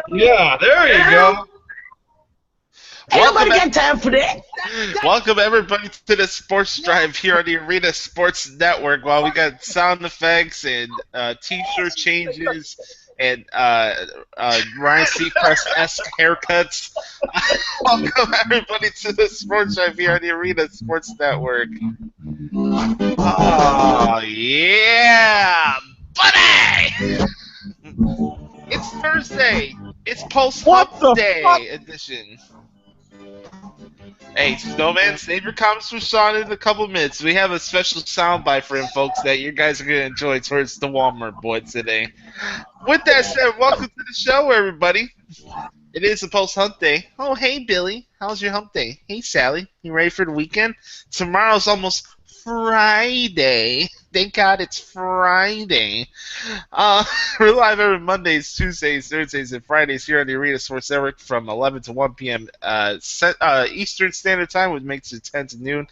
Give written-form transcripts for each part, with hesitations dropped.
Yeah, there you go. Ain't nobody got time for that. Welcome everybody to the Sports Drive here on the Arena Sports Network. While we got sound effects and t-shirt changes and Ryan Seacrest-esque haircuts, welcome everybody to the Sports Drive here on the Arena Sports Network. Oh yeah, buddy! It's Thursday. It's post-hump day edition. Hey, Snowman, save your comments for Sean in a couple minutes. We have a special soundbite for him, folks, that you guys are going to enjoy towards the Walmart boy today. With that said, welcome to the show, everybody. It is a post-hump day. Oh, hey, Billy. How's your hump day? Hey, Sally. You ready for the weekend? Tomorrow's almost Friday. Thank God it's Friday. We're live every Mondays, Tuesdays, Thursdays, and Fridays here on the Arena Sports Network from 11 to 1 p.m. Eastern Standard Time, which makes it 10 to noon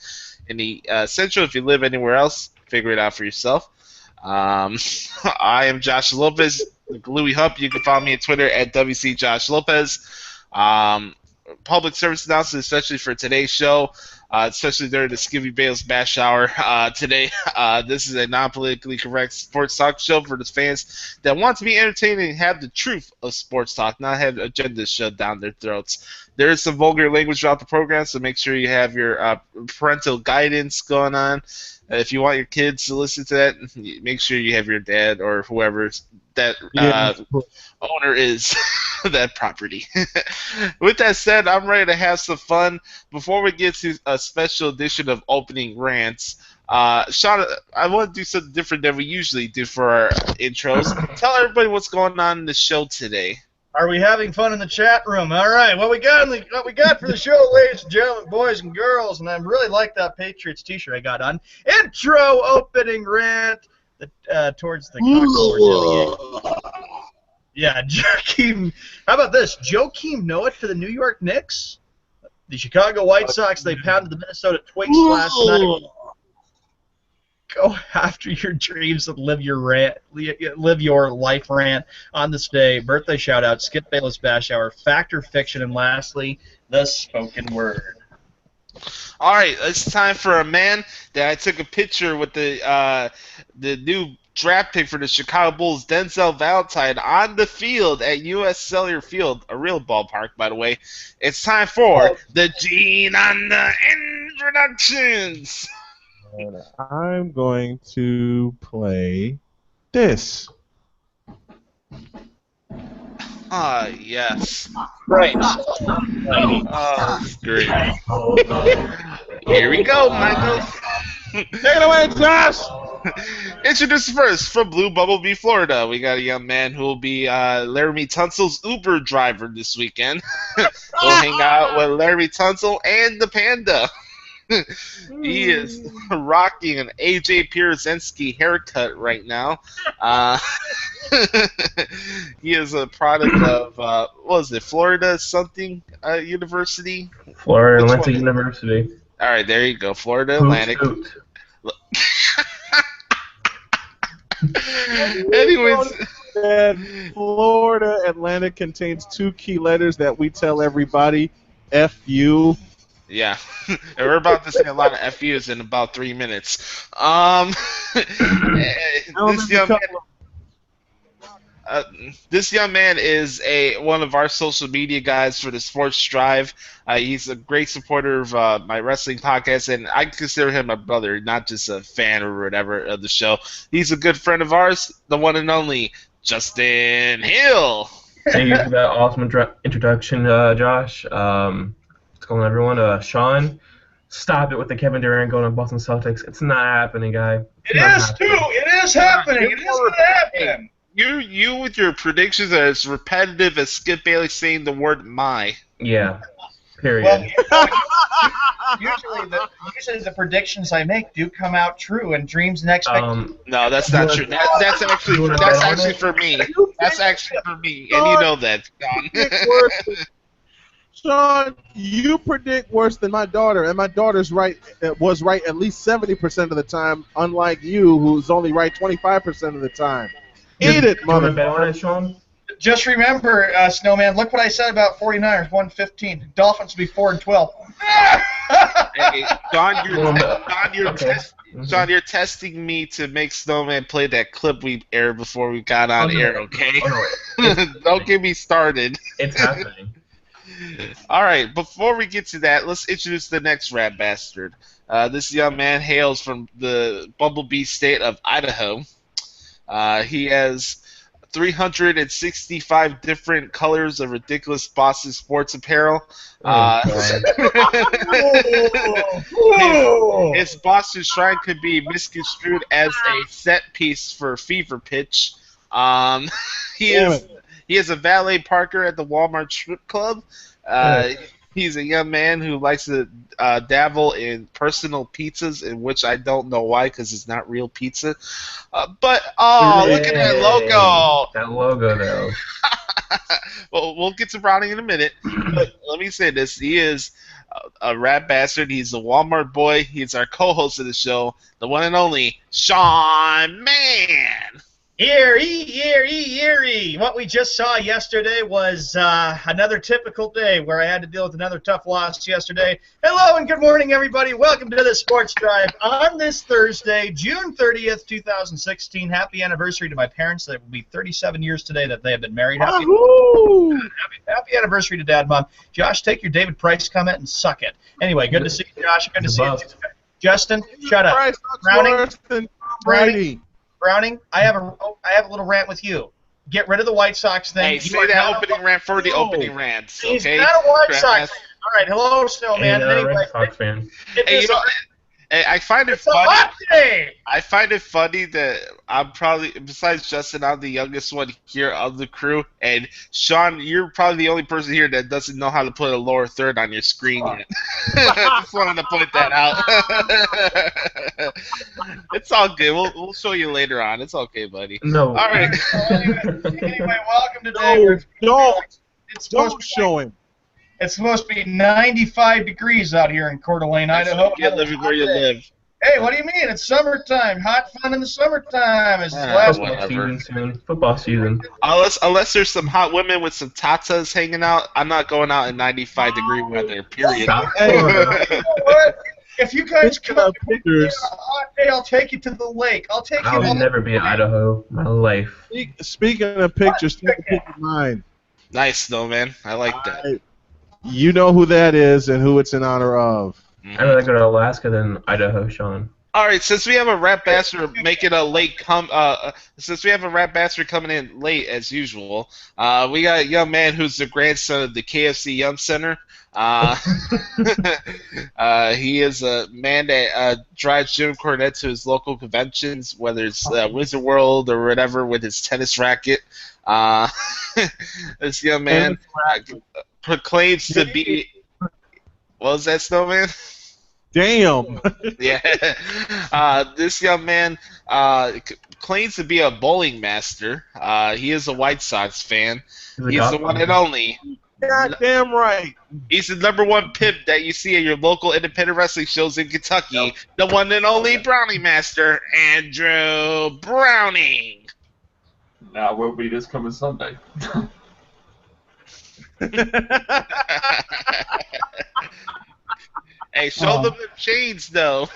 in the Central. If you live anywhere else, figure it out for yourself. I am Josh Lopez, the Louie Hump. You can follow me on Twitter at WCJoshLopez. Public service announcement, especially for today's show, especially during the Skippy Bales Bash Hour today. This is a non-politically correct sports talk show for the fans that want to be entertaining and have the truth of sports talk, not have agendas shoved down their throats. There is some vulgar language throughout the program, so make sure you have your parental guidance going on. If you want your kids to listen to that, make sure you have your dad or whoever that owner is that property. With that said, I'm ready to have some fun. Before we get to a special edition of Opening Rants, Sean, I want to do something different than we usually do for our intros. Tell everybody what's going on in the show today. Are we having fun in the chat room? All right, what we got for the show, ladies and gentlemen, boys and girls, and I really like that Patriots T-shirt I got on. Intro, opening rant, towards the Cockmore delegate. Yeah, Joakim. How about this? Joakim Noah to the New York Knicks. The Chicago White Sox, they pounded the Minnesota Twins last night. Go after your dreams and live your life rant on this day. Birthday shout out, Skip Bayless Bash Hour, Fact or Fiction, and lastly, the spoken word. All right, it's time for a man that I took a picture with the new draft pick for the Chicago Bulls, Denzel Valentine, on the field at U.S. Cellular Field, a real ballpark, by the way. It's time for the Gene on the introductions. And I'm going to play this. Yes. Right. Oh, great. Here we go, Michael. Take it away, Josh! Introduce first from Blue Bumblebee, Florida. We got a young man who will be Laramie Tunsil's Uber driver this weekend. We'll hang out with Laramie Tunsil and the Panda. He is rocking an AJ Pierzynski haircut right now. He is a product of, what was it, Florida something University? Florida Atlantic University. All right, there you go, Florida Atlantic. Anyways, Florida Atlantic contains two key letters that we tell everybody, F-U. Yeah, and we're about to say a lot of FUs in about 3 minutes. This young man is one of our social media guys for the Sports Drive. He's a great supporter of my wrestling podcast, and I consider him a brother, not just a fan or whatever of the show. He's a good friend of ours, the one and only Justin Hill. Thank you for that awesome introduction, Josh. What's going on, everyone? Sean, stop it with the Kevin Durant going to Boston Celtics. It's not happening, guy. It is happening. It is going to happen. You with your predictions are as repetitive as Skip Bayless saying the word "my." Yeah. Period. Well, usually the predictions I make do come out true, and dreams and expectations. No, that's not true. That's actually for me. That's actually for me, and you know that, John. Sean, you predict worse than my daughter, and my daughter's was right at least 70% of the time, unlike you, who's only right 25% of the time. Eat it, mother. Bet on it, Sean? Just remember, Snowman, look what I said about 49ers, 115. Dolphins will be 4-12. Hey, Sean, Okay. Sean, you're testing me to make Snowman play that clip we aired before we got on air, okay? Don't get me started. It's happening. All right, before we get to that, let's introduce the next rat bastard. This young man hails from the Bumblebee state of Idaho. He has 365 different colors of ridiculous Boston sports apparel. His Boston shrine could be misconstrued as a set piece for Fever Pitch. He is a valet parker at the Walmart Strip Club. He's a young man who likes to dabble in personal pizzas, in which I don't know why, because it's not real pizza. But look at that logo! That logo, though. Well, we'll get to Browning in a minute. But let me say this: he is a rat bastard. He's a Walmart boy. He's our co-host of the show, the one and only Sean Mann. Eerie. What we just saw yesterday was another typical day where I had to deal with another tough loss yesterday. Hello and good morning, everybody. Welcome to the Sports Drive on this Thursday, June 30th, 2016. Happy anniversary to my parents. It will be 37 years today that they have been married. Happy anniversary to Dad, Mom. Josh, take your David Price comment and suck it. Anyway, good to see you, Josh. Good to see you. Justin, shut up. Browning, I have a little rant with you. Get rid of the White Sox thing. Hey, say that opening rant for the opening rants. Okay? He's not a White Sox fan. All right, hello, Snowman. Anyway, Red Sox fan. I find it funny. I find it funny that I'm probably, besides Justin, I'm the youngest one here of the crew, and Sean, you're probably the only person here that doesn't know how to put a lower third on your screen yet. Just wanted to point that out. It's all good. We'll show you later on. It's okay, buddy. No. All right. Anyway, welcome to David. Don't show him. It's supposed to be 95 degrees out here in Coeur d'Alene, Idaho. You get living where you live. Hey, what do you mean? It's summertime. Hot fun in the summertime. It's Football season. Unless there's some hot women with some tatas hanging out, I'm not going out in 95-degree weather, period. Hey, you know what? If you guys come up with a hot day, I'll take you to the lake. I would never be in Idaho my life. Speaking of pictures, take a picture of mine. Nice, though, man. I like that. You know who that is and who it's in honor of. I'd rather go to Alaska than Idaho, Sean. All right, since we have a rat bastard making a late since we have a rat bastard coming in late as usual, we got a young man who's the grandson of the KFC Yum Center. He is a man that drives Jim Cornette to his local conventions, whether it's Wizard World or whatever, with his tennis racket. This young man proclaims to be. What was that, Snowman? Damn. Yeah. This young man claims to be a bowling master. He is a White Sox fan. He's the one and only. Goddamn right. He's the #1 pimp that you see at your local independent wrestling shows in Kentucky. Yep. The one and only Brownie Master, Andrew Browning. Now we'll be this coming Sunday. Hey, show them chains, though.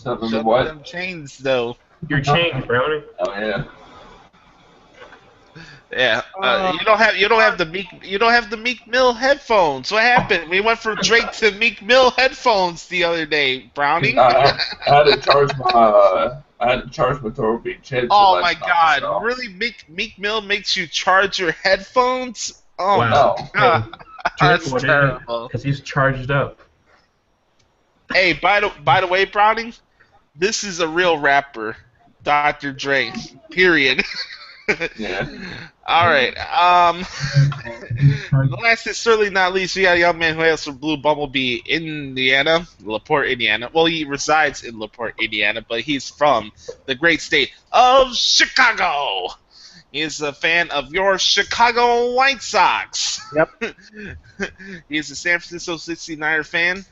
Show them what? Them chains, though. Your chain, Brownie. Oh yeah. Yeah. You don't have the Meek Mill headphones. What happened? We went from Drake to Meek Mill headphones the other day, Brownie. I had to charge my Toro being changed. Oh my God! So. Really, Meek Mill makes you charge your headphones? Oh wow. My God. That's terrible. Because he's charged up. Hey, by the way, Browning, this is a real rapper, Dr. Dre. Period. Yeah. All right. Last and certainly not least, we got a young man who hails from Blue Bumblebee, Indiana, LaPorte, Indiana. Well, he resides in LaPorte, Indiana, but he's from the great state of Chicago. He is a fan of your Chicago White Sox. Yep. He's a San Francisco 69er fan.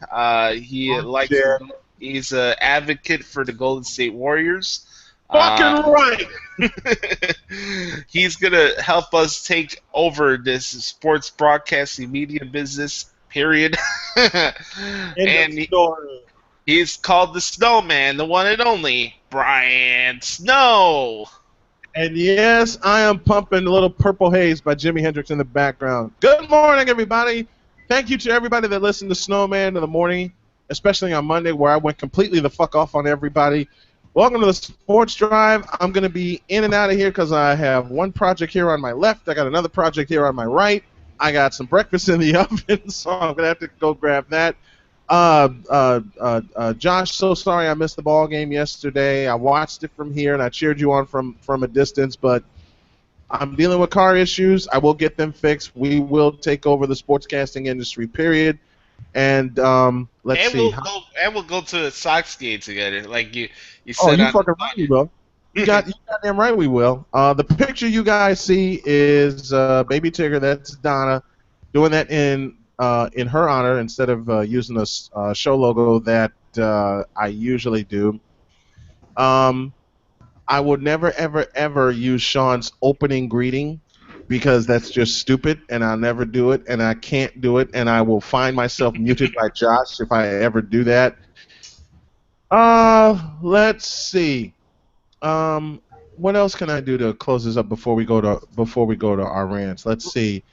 He's an advocate for the Golden State Warriors. Fucking right. He's gonna help us take over this sports broadcasting media business. Period. And he's called the Snowman, the one and only Brian Snow. And yes, I am pumping a little Purple Haze by Jimi Hendrix in the background. Good morning, everybody. Thank you to everybody that listened to Snowman in the morning, especially on Monday where I went completely the fuck off on everybody. Welcome to the Sports Drive. I'm going to be in and out of here because I have one project here on my left. I got another project here on my right. I got some breakfast in the oven, so I'm going to have to go grab that. Josh, so sorry I missed the ball game yesterday. I watched it from here, and I cheered you on from a distance, but I'm dealing with car issues. I will get them fixed. We will take over the sportscasting industry, period. And let's see. We'll go to a Sox game together, like you said. Oh, you fucking right, we will. You goddamn right we will. The picture you guys see is Baby Tigger. That's Donna doing that in her honor instead of using a show logo that I usually do. I would never, ever, ever use Sean's opening greeting because that's just stupid, and I'll never do it, and I can't do it, and I will find myself muted by Josh if I ever do that. Let's see. What else can I do to close this up before we go to our rants? Let's see.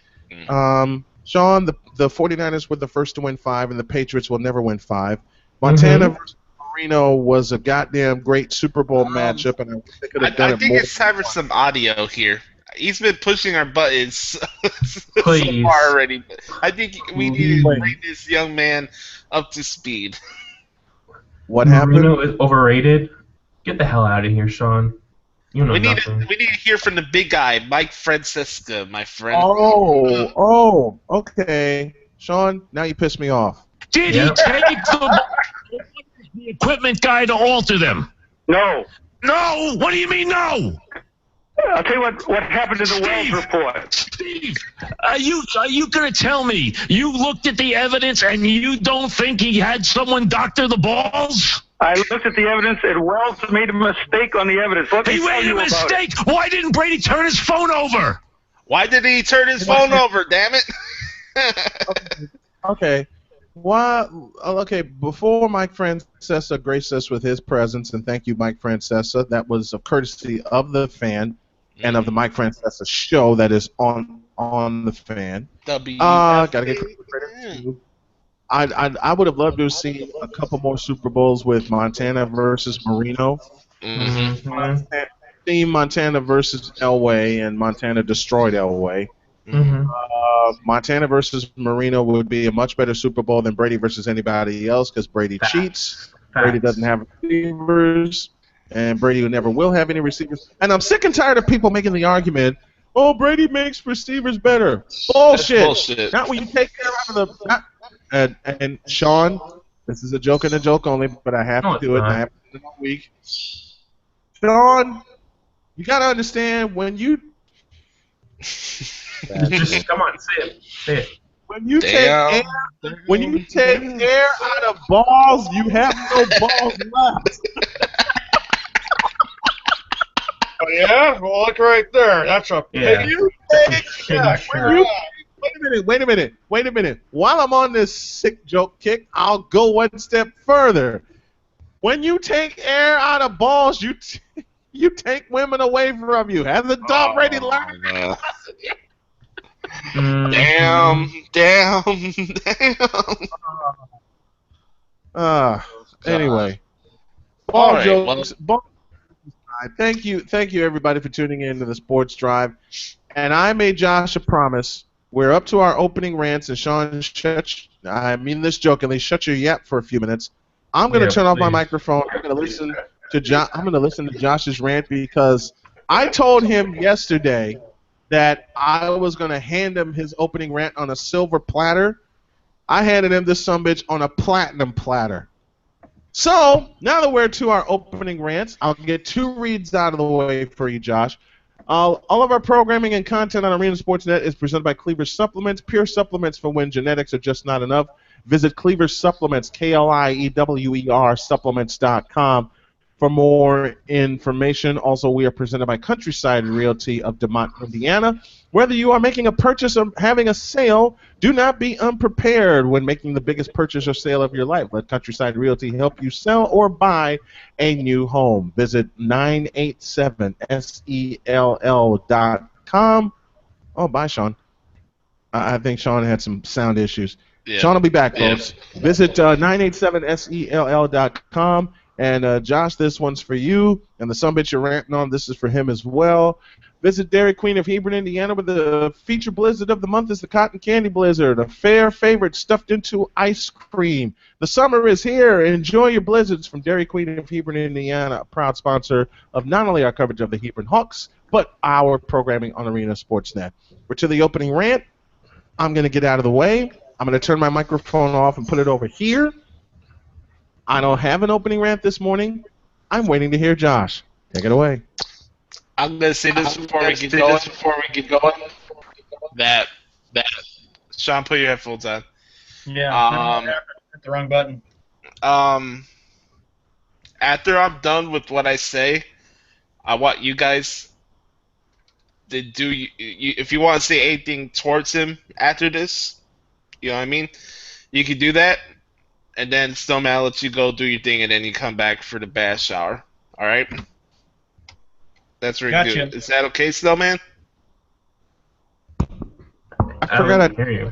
Sean, the 49ers were the first to win 5, and the Patriots will never win 5. Montana versus Marino was a goddamn great Super Bowl matchup, and I wish they could have done it more. I think it's time for some audio here. He's been pushing our buttons so far already. I think we need to bring this young man up to speed. What happened? Marino is overrated. Get the hell out of here, Sean. You know nothing. We need to hear from the big guy, Mike Francesca, my friend. Oh, okay. Sean, now you pissed me off. Did he take the equipment guy to alter them? No. No? What do you mean no? I'll tell you what happened in the Wells report. Steve, are you going to tell me you looked at the evidence and you don't think he had someone doctor the balls? I looked at the evidence and Wells made a mistake on the evidence. He made a mistake? Why didn't Brady turn his phone over? Why did he turn his phone over, damn it? Okay. Okay, before Mike Francesa graced us with his presence, and thank you, Mike Francesa, that was a courtesy of the fan and of the Mike Francesa show that is on the fan. Gotta get credit too. I would have loved to have seen a couple more Super Bowls with Montana versus Marino. Team Montana versus Elway, and Montana destroyed Elway. Montana versus Marino would be a much better Super Bowl than Brady versus anybody else because Brady cheats. Brady doesn't have receivers, and Brady never will have any receivers. And I'm sick and tired of people making the argument, oh, Brady makes receivers better. Bullshit. That's bullshit. Not when you take care of the... And Sean, this is a joke and a joke only, but I have to do it, and I have to do it all week. Sean, you got to understand when you... Just come on, say it. When you take air out of balls, you have no balls left. Oh yeah, well look right there. That's a Yeah. Wait a minute. While I'm on this sick joke kick, I'll go one step further. When you take air out of balls, you take women away from you. Hasn't Tom Brady learned? Damn. Anyway. All right, jokes. Thank you everybody for tuning in to the Sports Drive. And I made Josh a promise. We're up to our opening rants, and Sean, I mean this jokingly, shut your yap for a few minutes. I'm going to turn off my microphone. I'm going to listen to Josh's rant because I told him yesterday that I was going to hand him his opening rant on a silver platter. I handed him this sumbitch on a platinum platter. So, now that we're to our opening rants, I'll get 2 reads out of the way for you, Josh. All of our programming and content on Arena Sportsnet is presented by Cleaver Supplements, pure supplements for when genetics are just not enough. Visit Cleaver Supplements, Kliewer supplements.com for more information. Also, we are presented by Countryside Realty of DeMont, Indiana. Whether you are making a purchase or having a sale, do not be unprepared when making the biggest purchase or sale of your life. Let Countryside Realty help you sell or buy a new home. Visit 987sell.com. Oh, bye, Sean. I think Sean had some sound issues. Yeah. Sean will be back, folks. Visit 987sell.com. And Josh, this one's for you. And the sumbitch you're ranting on, this is for him as well. Visit Dairy Queen of Hebron, Indiana, where the feature blizzard of the month is the Cotton Candy Blizzard, a fair favorite stuffed into ice cream. The summer is here. Enjoy your blizzards from Dairy Queen of Hebron, Indiana, a proud sponsor of not only our coverage of the Hebron Hawks, but our programming on Arena Sportsnet. We're to the opening rant. I'm going to get out of the way. I'm going to turn my microphone off and put it over here. I don't have an opening rant this morning. I'm waiting to hear Josh. Take it away. I'm going to say this before we get going. That Sean, put your headphones on. Yeah. Hit the wrong button. After I'm done with what I say, I want you guys to do. If you want to say anything towards him after this, you know what I mean? You can do that, and then Snowman will let you go do your thing, and then you come back for the bath shower. All right? That's very Gotcha. good. Is that okay, Snowman? I forgot I hear you.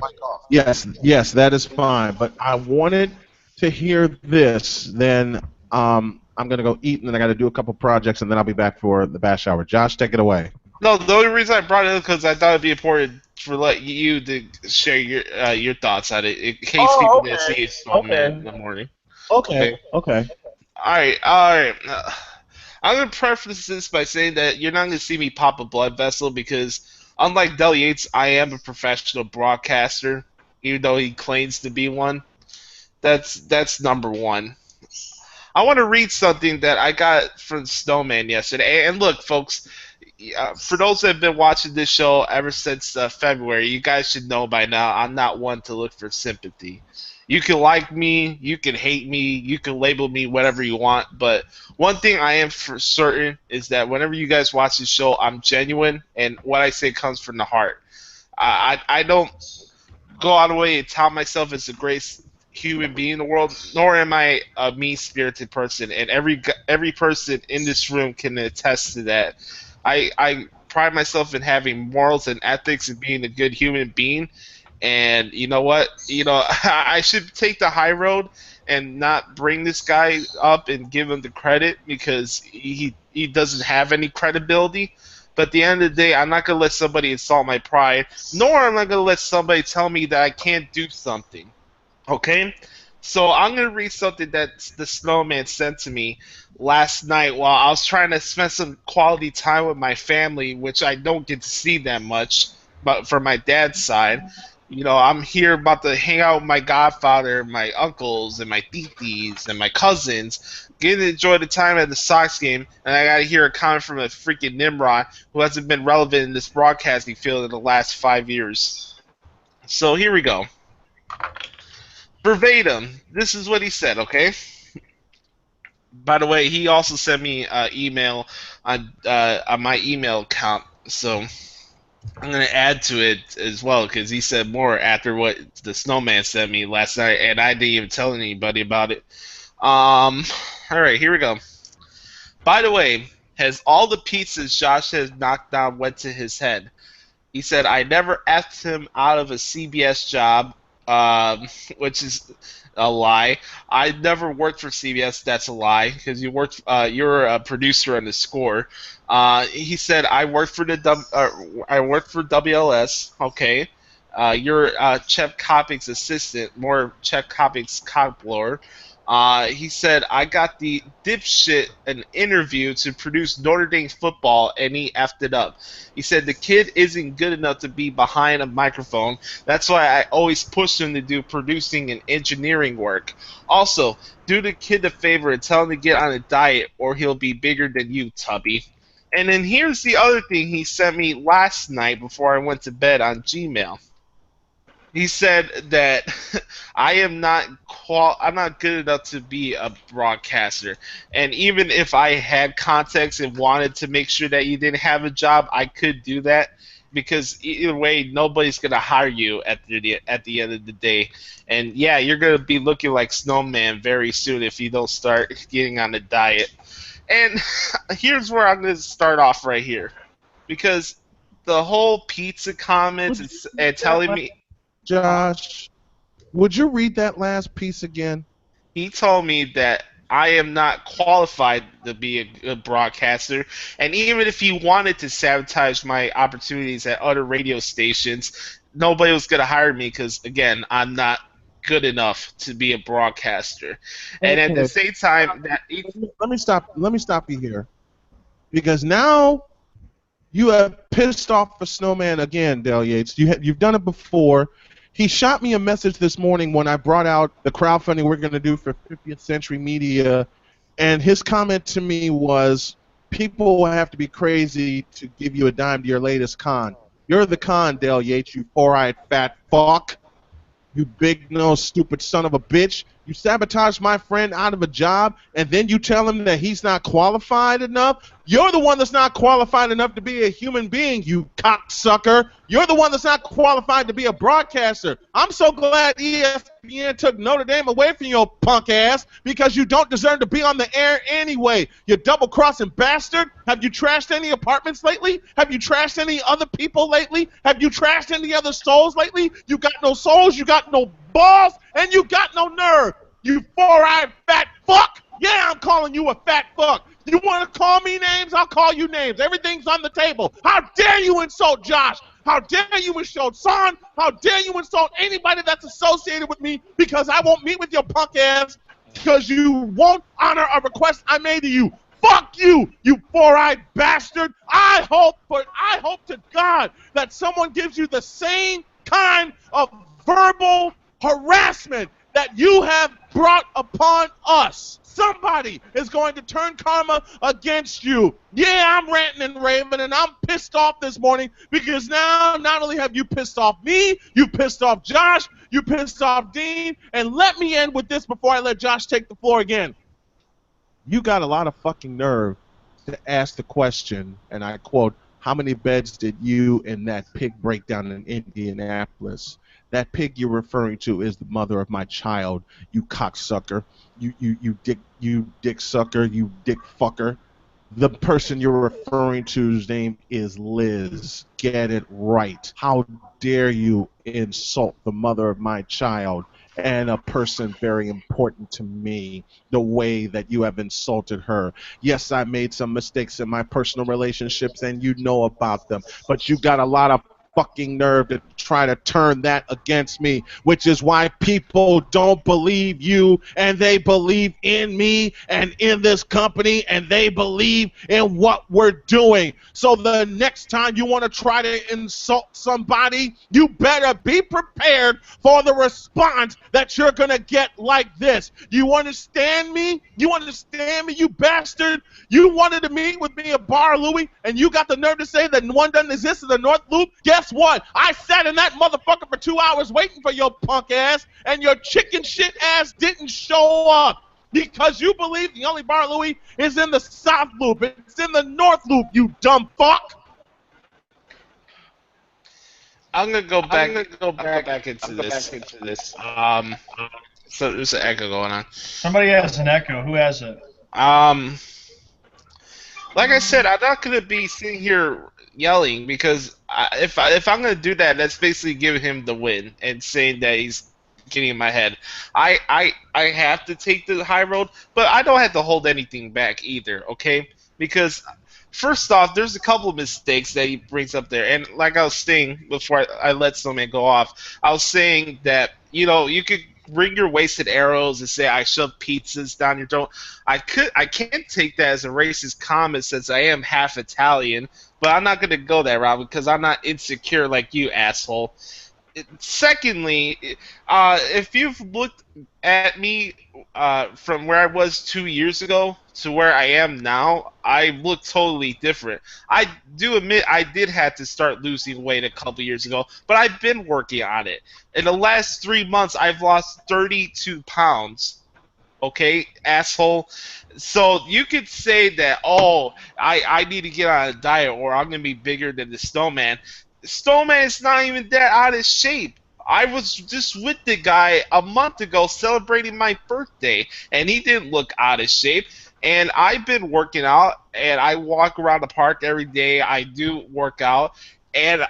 Yes, that is fine. But I wanted to hear this. Then I'm going to go eat, and then I got to do a couple projects, and then I'll be back for the bath shower. Josh, take it away. No, the only reason I brought it up because I thought it'd be important for let you to share your thoughts on it in case people didn't see it in the morning. Okay. All right. I'm gonna preface this by saying that you're not gonna see me pop a blood vessel because, unlike Del Yates, I am a professional broadcaster, even though he claims to be one. That's number one. I want to read something that I got from Snowman yesterday. And look, folks, for those that have been watching this show ever since February, you guys should know by now I'm not one to look for sympathy. You can like me, you can hate me, you can label me whatever you want, but one thing I am for certain is that whenever you guys watch this show, I'm genuine, and what I say comes from the heart. I don't go out of the way and tout myself as the greatest human being in the world, nor am I a mean-spirited person, and every person in this room can attest to that. I pride myself in having morals and ethics and being a good human being. And you know what? I should take the high road and not bring this guy up and give him the credit because he doesn't have any credibility. But at the end of the day, I'm not going to let somebody insult my pride, nor am I going to let somebody tell me that I can't do something. Okay? So I'm going to read something that the Snowman sent to me last night while I was trying to spend some quality time with my family, which I don't get to see that much, but for my dad's side. I'm here about to hang out with my godfather, my uncles, and my titis, and my cousins, getting to enjoy the time at the Sox game, and I gotta hear a comment from a freaking Nimrod who hasn't been relevant in this broadcasting field in the last 5 years. So here we go. Verbatim, this is what he said, okay? By the way, he also sent me an email on my email account, so I'm going to add to it as well because he said more after what the Snowman sent me last night, and I didn't even tell anybody about it. All right, here we go. By the way, has all the pizzas Josh has knocked down went to his head? He said, I never asked him out of a CBS job, which is a lie. I never worked for CBS. That's a lie because you're a producer on the Score. He said I worked for WLS. Okay, you're Chef Copping's assistant, more Chef Copping's cobbler. He said I got the dipshit an interview to produce Notre Dame football, and he effed it up. He said the kid isn't good enough to be behind a microphone. That's why I always push him to do producing and engineering work. Also, do the kid a favor and tell him to get on a diet, or he'll be bigger than you, Tubby. And then here's the other thing he sent me last night before I went to bed on Gmail. He said that I'm not good enough to be a broadcaster, and even if I had context and wanted to make sure that you didn't have a job, I could do that because either way, nobody's gonna hire you at the end of the day. And yeah, you're gonna be looking like Snowman very soon if you don't start getting on a diet. And here's where I'm gonna start off right here, because the whole pizza comments and telling me. Josh, would you read that last piece again? He told me that I am not qualified to be a good broadcaster, and even if he wanted to sabotage my opportunities at other radio stations, nobody was going to hire me because, again, I'm not good enough to be a broadcaster. And at the same time, let me stop you here, because now you have pissed off the Snowman again, Dale Yates. You've done it before. He shot me a message this morning when I brought out the crowdfunding we're going to do for 50th Century Media, and his comment to me was, people will have to be crazy to give you a dime to your latest con. You're the con, Dale Yates, you four-eyed fat fuck. You big-nosed stupid son of a bitch. You sabotage my friend out of a job, and then you tell him that he's not qualified enough? You're the one that's not qualified enough to be a human being, you cocksucker. You're the one that's not qualified to be a broadcaster. I'm so glad ESPN took Notre Dame away from your punk ass, because you don't deserve to be on the air anyway. You double-crossing bastard. Have you trashed any apartments lately? Have you trashed any other people lately? Have you trashed any other souls lately? You got no souls, you got no balls, and you got no nerve. You four-eyed fat fuck. Yeah, I'm calling you a fat fuck. You want to call me names? I'll call you names. Everything's on the table. How dare you insult Josh? How dare you insult Son? How dare you insult anybody that's associated with me, because I won't meet with your punk ass because you won't honor a request I made to you. Fuck you, you four-eyed bastard. I hope to God that someone gives you the same kind of verbal harassment that you have brought upon us. Somebody is going to turn karma against you. Yeah, I'm ranting and raving, and I'm pissed off this morning because now not only have you pissed off me, you pissed off Josh, you pissed off Dean, and let me end with this before I let Josh take the floor again. You got a lot of fucking nerve to ask the question, and I quote, how many beds did you and that pig break down in Indianapolis? That pig you're referring to is the mother of my child, you cocksucker. You dick sucker, you dick fucker. The person you're referring to's name is Liz. Get it right. How dare you insult the mother of my child and a person very important to me the way that you have insulted her? Yes, I made some mistakes in my personal relationships, and you know about them, but you got a lot of fucking nerve to try to turn that against me, which is why people don't believe you, and they believe in me and in this company, and they believe in what we're doing. So the next time you want to try to insult somebody, you better be prepared for the response that you're going to get like this. You understand me? You understand me, you bastard? You wanted to meet with me at Bar Louie, and you got the nerve to say that one doesn't exist in the North Loop? Guess what? I sat in that motherfucker for 2 hours waiting for your punk ass, and your chicken shit ass didn't show up because you believe the only Bar Louie is in the South Loop. It's in the North Loop, you dumb fuck. I'm gonna go back into this. So there's an echo going on. Somebody has an echo. Who has it? Like I said, I'm not gonna be sitting here yelling, because if I'm gonna do that, that's basically giving him the win and saying that he's getting in my head. I have to take the high road, but I don't have to hold anything back either, okay? Because first off, there's a couple of mistakes that he brings up there, and like I was saying before I let Snowman go off, I was saying that, you know, you could bring your wasted arrows and say I shove pizzas down your throat. I can't take that as a racist comment since I am half Italian, but I'm not gonna go that route because I'm not insecure like you, asshole. Secondly, if you've looked at me from where I was 2 years ago to where I am now, I look totally different. I do admit I did have to start losing weight a couple years ago, but I've been working on it. In the last 3 months, I've lost 32 pounds. Okay, asshole. So you could say that, oh, I need to get on a diet or I'm gonna be bigger than the snowman. Snowman is not even that out of shape. I was just with the guy a month ago celebrating my birthday, and he didn't look out of shape. And I've been working out, and I walk around the park every day. I do work out, and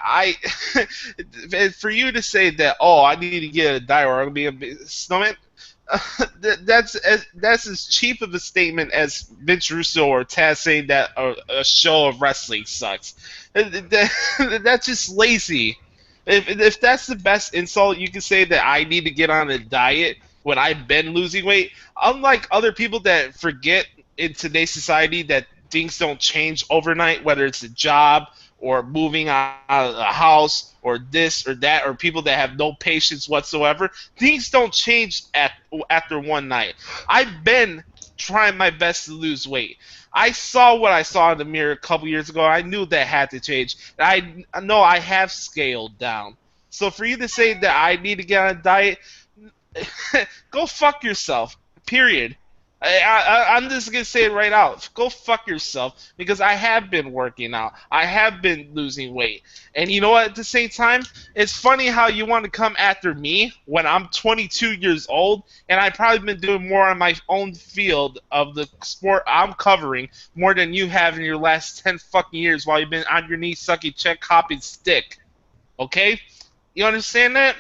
for you to say that, oh, I need to get a diet or I'm gonna be a snowman, that's as cheap of a statement as Vince Russo or Taz saying that a show of wrestling sucks. That's just lazy. If that's the best insult, you can say that I need to get on a diet when I've been losing weight. Unlike other people that forget in today's society that things don't change overnight, whether it's a job or moving out of the house or this or that, or people that have no patience whatsoever. Things don't change after one night. I've been trying my best to lose weight. I saw what I saw in the mirror a couple years ago. I knew that had to change. I know I have scaled down. So for you to say that I need to get on a diet, go fuck yourself. Period. I'm just gonna say it right out. Go fuck yourself, because I have been working out. I have been losing weight, and you know what? At the same time, it's funny how you want to come after me when I'm 22 years old, and I've probably been doing more on my own field of the sport I'm covering more than you have in your last 10 fucking years while you've been on your knees sucking Chet Coppy's stick. Okay? You understand that?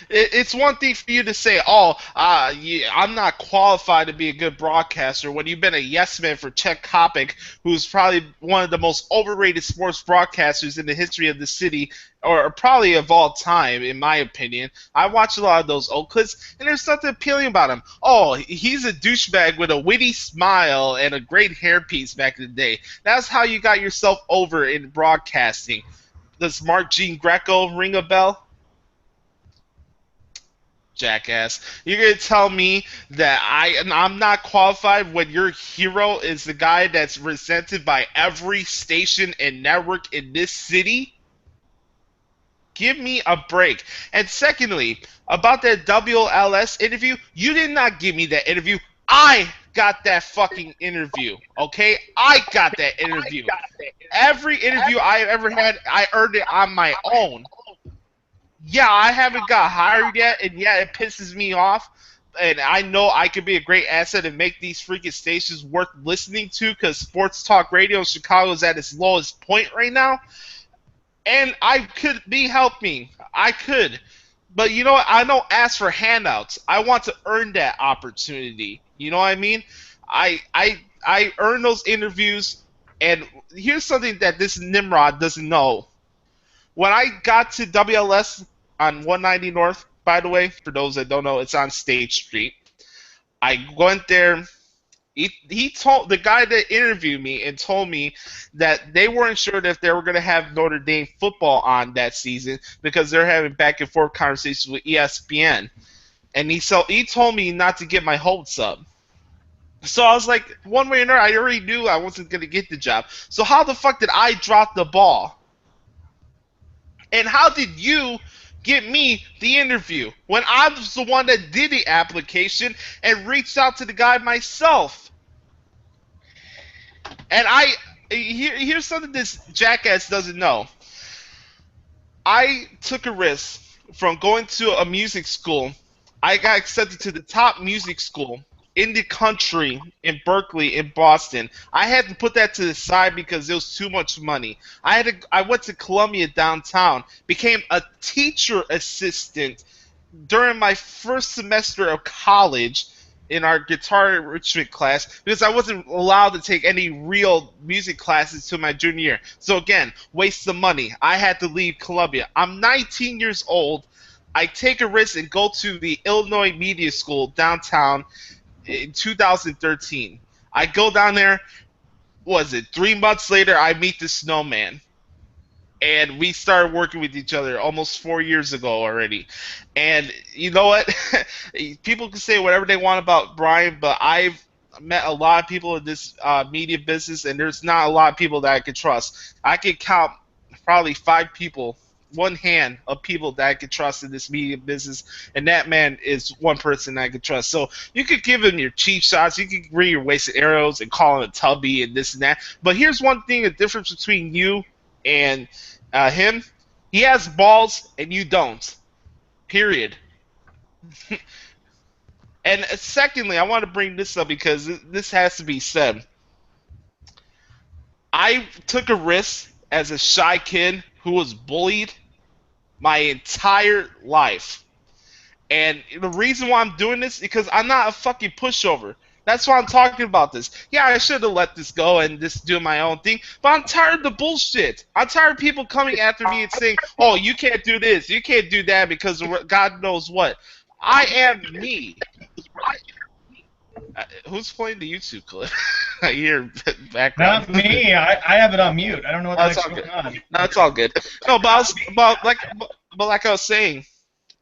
It's one thing for you to say, oh, yeah, I'm not qualified to be a good broadcaster when you've been a yes man for Chet Kopic, who's probably one of the most overrated sports broadcasters in the history of the city, or probably of all time, in my opinion. I watch a lot of those old clips, and there's something appealing about him. Oh, he's a douchebag with a witty smile and a great hairpiece back in the day. That's how you got yourself over in broadcasting. Does Mark Jean Greco ring a bell? Jackass. You're gonna tell me that I'm not qualified when your hero is the guy that's resented by every station and network in this city? Give me a break. And secondly, about that WLS interview, you did not give me that interview. I got that fucking interview. Okay? I got that interview. Every interview I have ever had, I earned it on my own. Yeah, I haven't got hired yet, and yeah, it pisses me off. And I know I could be a great asset and make these freaking stations worth listening to, because sports talk radio in Chicago is at its lowest point right now. And I could be helping. I could. But you know what? I don't ask for handouts. I want to earn that opportunity. You know what I mean? I earn those interviews, and here's something that this Nimrod doesn't know. When I got to WLS on 190 North, by the way, for those that don't know, it's on State Street. I went there. He told the guy that interviewed me and told me that they weren't sure if they were going to have Notre Dame football on that season because they're having back and forth conversations with ESPN. And he told me not to get my hopes up. So I was like, one way or another, I already knew I wasn't going to get the job. So how the fuck did I drop the ball? And how did you get me the interview when I was the one that did the application and reached out to the guy myself? And here's something this jackass doesn't know. I took a risk from going to a music school. I got accepted to the top music school in the country in Berkeley, in Boston. I had to put that to the side because it was too much money. I went to Columbia downtown, became a teacher assistant during my first semester of college in our guitar enrichment class because I wasn't allowed to take any real music classes till my junior year. So again, waste of money. I had to leave Columbia. I'm 19 years old. I take a risk and go to the Illinois Media School downtown in 2013. I go down there, was it 3 months later, I meet the snowman. And we started working with each other almost 4 years ago already. And you know what? People can say whatever they want about Brian, but met a lot of people in this media business, and there's not a lot of people that I could trust. I could count probably 5 people, one hand of people that I could trust in this media business, and that man is one person I could trust. So you could give him your cheap shots, you could bring your wasted arrows and call him a tubby and this and that. But here's one thing: the difference between you and him, he has balls and you don't. Period. And secondly, I want to bring this up because this has to be said. I took a risk as a shy kid who was bullied my entire life. And the reason why I'm doing this is because I'm not a fucking pushover. That's why I'm talking about this. Yeah, I should have let this go and just do my own thing, but I'm tired of the bullshit. I'm tired of people coming after me and saying, oh, you can't do this, you can't do that because of God knows what. I am me. Who's playing the YouTube clip? I hear background. Not me. I have it on mute. I don't know what That's that's all going good. on. No, it's all good. No, but like I was saying,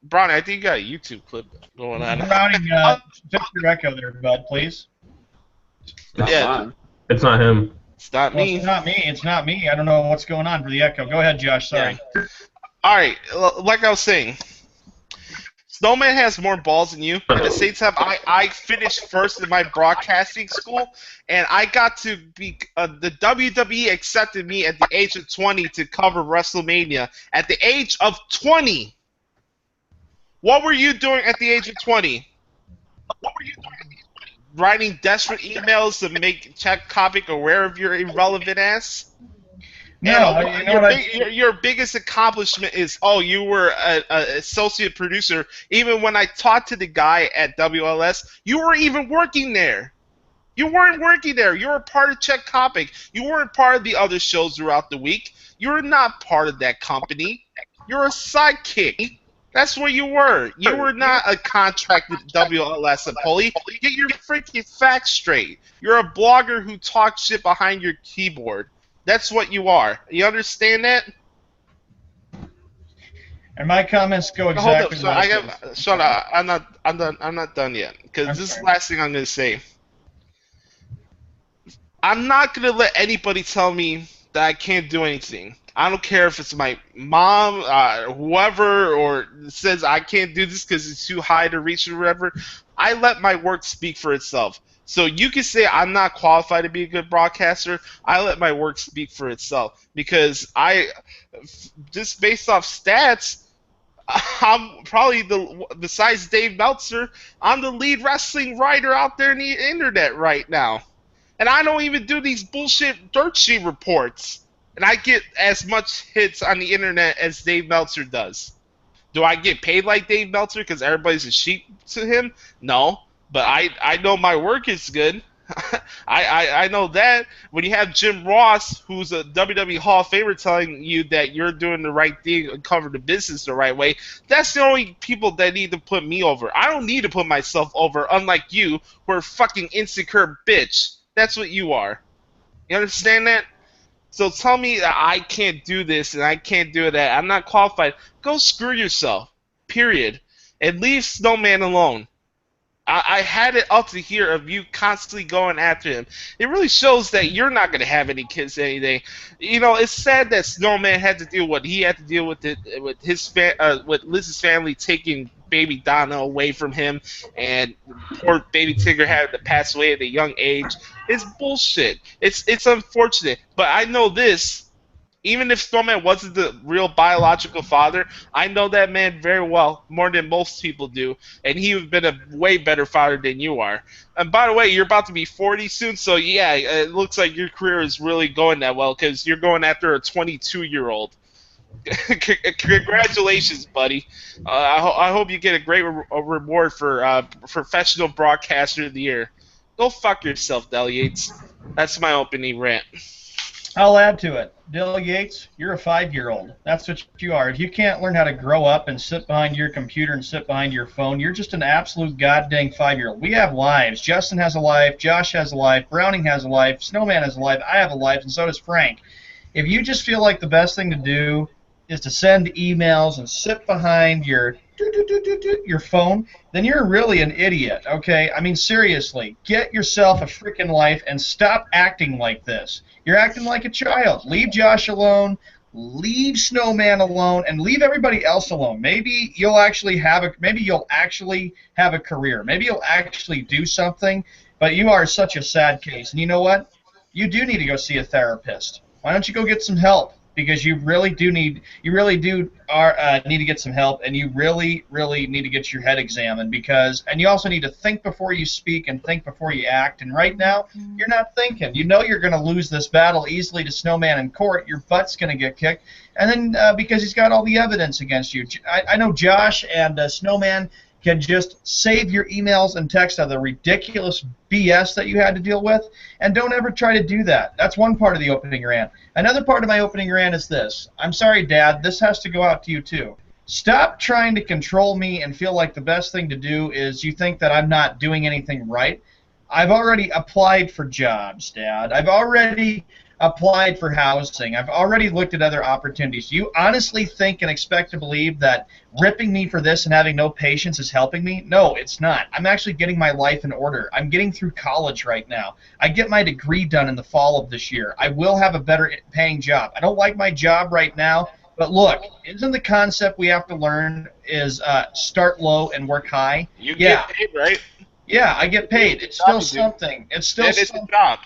Brownie, I think you got a YouTube clip going on. Browning, fix your echo there, bud, please. Not Yeah. mine. It's not him. It's not Well, me. it's not me. It's not me. I don't know what's going on for the echo. Go ahead, Josh. Sorry. All right, like I was saying, Snowman has more balls than you. At the same time, I finished first in my broadcasting school, and I got to be the WWE accepted me at the age of 20 to cover WrestleMania. At the age of 20, what were you doing at the age of 20? Writing desperate emails to make Czech Kopic aware of your irrelevant ass? No, And you know what your biggest accomplishment is, oh, you were an associate producer. Even when I talked to the guy at WLS, you were even working there. You weren't working there. You were part of Czech Kopic. You weren't part of the other shows throughout the week. You were not part of that company. You're a sidekick. That's what you were. You were not a contracted WLS employee. Get your freaking facts straight. You're a blogger who talks shit behind your keyboard. That's what you are. You understand that? And my comments go exactly. Hold up. Shut up. I'm not done yet. Because this is the last thing I'm gonna say. I'm not gonna let anybody tell me that I can't do anything. I don't care if it's my mom, whoever, or says I can't do this because it's too high to reach or whatever. I let my work speak for itself. So you can say I'm not qualified to be a good broadcaster. I let my work speak for itself because just based off stats, I'm probably besides Dave Meltzer, I'm the lead wrestling writer out there in the internet right now. And I don't even do these bullshit dirt sheet reports. And I get as much hits on the internet as Dave Meltzer does. Do I get paid like Dave Meltzer because everybody's a sheep to him? No. But I know my work is good. I know that. When you have Jim Ross, who's a WWE Hall of Famer, telling you that you're doing the right thing and cover the business the right way, that's the only people that need to put me over. I don't need to put myself over, unlike you, who are a fucking insecure bitch. That's what you are. You understand that? So tell me that I can't do this and I can't do that. I'm not qualified. Go screw yourself. Period. And leave Snowman alone. I had it up to here of you constantly going after him. It really shows that you're not going to have any kids anything. You know, it's sad that Snowman had to deal with what he had to deal with with Liz's family taking baby Donna away from him, and poor baby Tigger had to pass away at a young age. It's bullshit. It's unfortunate, but I know this. Even if Snowman wasn't the real biological father, I know that man very well, more than most people do, and he would have been a way better father than you are. And by the way, you're about to be 40 soon, so yeah, it looks like your career is really going that well because you're going after a 22-year-old. Congratulations, buddy. I hope you get a great reward for Professional Broadcaster of the Year. Go fuck yourself, Del Yates. That's my opening rant. I'll add to it. Bill Yates, you're a 5-year-old. That's what you are. If you can't learn how to grow up and sit behind your computer and sit behind your phone, you're just an absolute goddamn 5-year-old. We have lives. Justin has a life. Josh has a life. Browning has a life. Snowman has a life. I have a life, and so does Frank. If you just feel like the best thing to do is to send emails and sit behind your your phone, then you're really an idiot, okay? I mean, seriously, get yourself a freaking life and stop acting like this. You're acting like a child. Leave Josh alone, leave Snowman alone, and leave everybody else alone. Maybe you'll actually have a career. Maybe you'll actually do something, but you are such a sad case. And you know what? You do need to go see a therapist. Why don't you go get some help? Because you really do need to get some help, and you really need to get your head examined, and you also need to think before you speak and think before you act. And right now, you're not thinking. You know you're going to lose this battle easily to Snowman in court. Your butt's going to get kicked, and then because he's got all the evidence against you. I know Josh and Snowman can just save your emails and text of the ridiculous BS that you had to deal with, and don't ever try to do that. That's one part of the opening rant. Another part of my opening rant is this. I'm sorry, Dad, this has to go out to you too. Stop trying to control me and feel like the best thing to do is you think that I'm not doing anything right. I've already applied for jobs, Dad. I've already applied for housing. I've already looked at other opportunities. You honestly think and expect to believe that ripping me for this and having no patience is helping me? No, it's not. I'm actually getting my life in order. I'm getting through college right now. I get my degree done in the fall of this year. I will have a better paying job. I don't like my job right now, but look, isn't the concept we have to learn is start low and work high? You get paid, right? Yeah, I get paid. It's still something. It's still something. It's a job.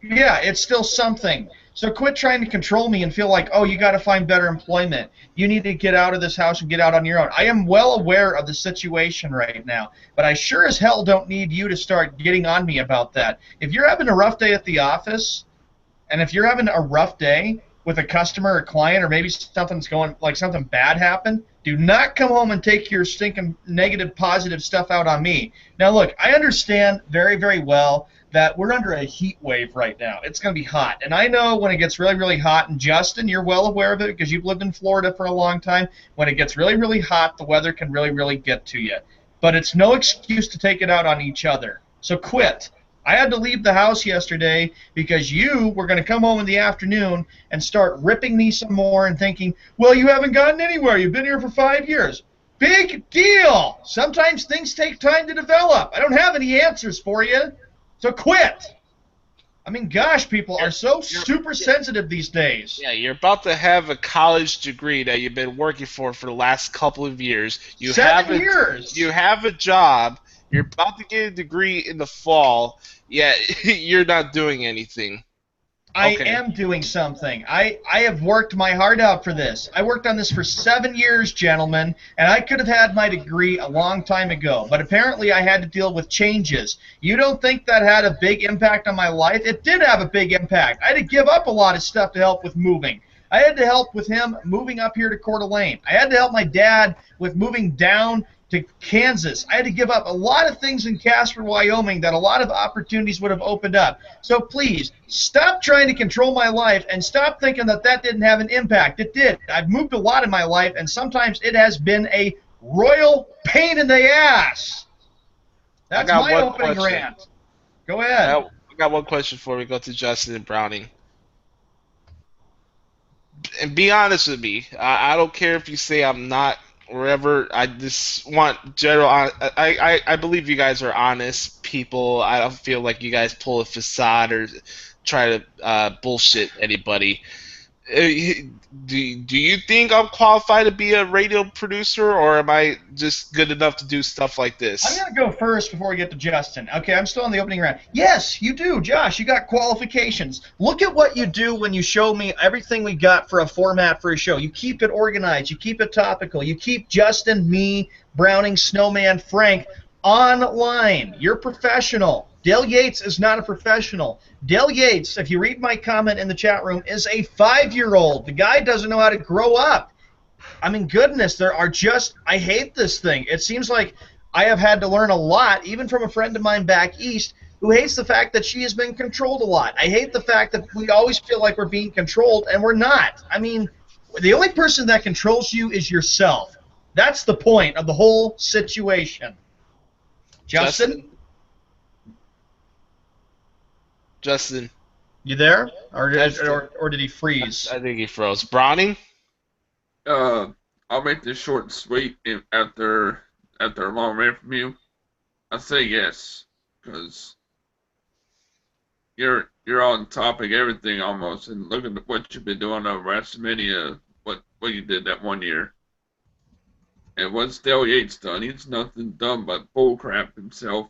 Yeah, it's still something. So quit trying to control me and feel like, oh, you got to find better employment. You need to get out of this house and get out on your own. I am well aware of the situation right now, but I sure as hell don't need you to start getting on me about that. If you're having a rough day at the office, and if you're having a rough day with a customer or client, or maybe something's going, like something bad happened, do not come home and take your stinking negative, positive stuff out on me. Now, look, I understand very, very well that we're under a heat wave right now. It's going to be hot. And I know when it gets really, really hot, and Justin, you're well aware of it because you've lived in Florida for a long time, when it gets really, really hot, the weather can really, really get to you. But it's no excuse to take it out on each other. So quit. I had to leave the house yesterday because you were going to come home in the afternoon and start ripping me some more and thinking, well, you haven't gotten anywhere. You've been here for 5 years. Big deal. Sometimes things take time to develop. I don't have any answers for you. So quit. I mean, gosh, people are so super sensitive these days. Yeah, you're about to have a college degree that you've been working for the last couple of years. 7 years. You have a job. You're about to get a degree in the fall. Yeah, you're not doing anything. I am doing something. I have worked my heart out for this. I worked on this for 7 years, gentlemen, and I could have had my degree a long time ago. But apparently I had to deal with changes. You don't think that had a big impact on my life? It did have a big impact. I had to give up a lot of stuff to help with moving. I had to help with him moving up here to Coeur d'Alene. I had to help my dad with moving down to Kansas. I had to give up a lot of things in Casper, Wyoming that a lot of opportunities would have opened up. So please, stop trying to control my life and stop thinking that that didn't have an impact. It did. I've moved a lot in my life, and sometimes it has been a royal pain in the ass. That's my opening rant. Go ahead. I got one question before we go to Justin and Browning. And be honest with me. I don't care if you say I'm not wherever. I just want general. I believe you guys are honest people. I don't feel like you guys pull a facade or try to bullshit anybody. Do you think I'm qualified to be a radio producer, or am I just good enough to do stuff like this? I'm going to go first before we get to Justin. Okay, I'm still on the opening round. Yes, you do, Josh. You got qualifications. Look at what you do when you show me everything we got for a format for a show. You keep it organized. You keep it topical. You keep Justin, me, Browning, Snowman, Frank online. You're professional. Dale Yates is not a professional. Dale Yates, if you read my comment in the chat room, is a 5-year-old. The guy doesn't know how to grow up. I mean, goodness, there are just – I hate this thing. It seems like I have had to learn a lot, even from a friend of mine back east, who hates the fact that she has been controlled a lot. I hate the fact that we always feel like we're being controlled, and we're not. I mean, the only person that controls you is yourself. That's the point of the whole situation. Justin? Justin. You there? Or did he freeze? I think he froze. Browning? I'll make this short and sweet. After a long rant from you, I say yes, because you're on topic everything almost, and look at what you've been doing on WrestleMania. What you did that one year, and what's Del Yates done? He's nothing done but bull crap himself,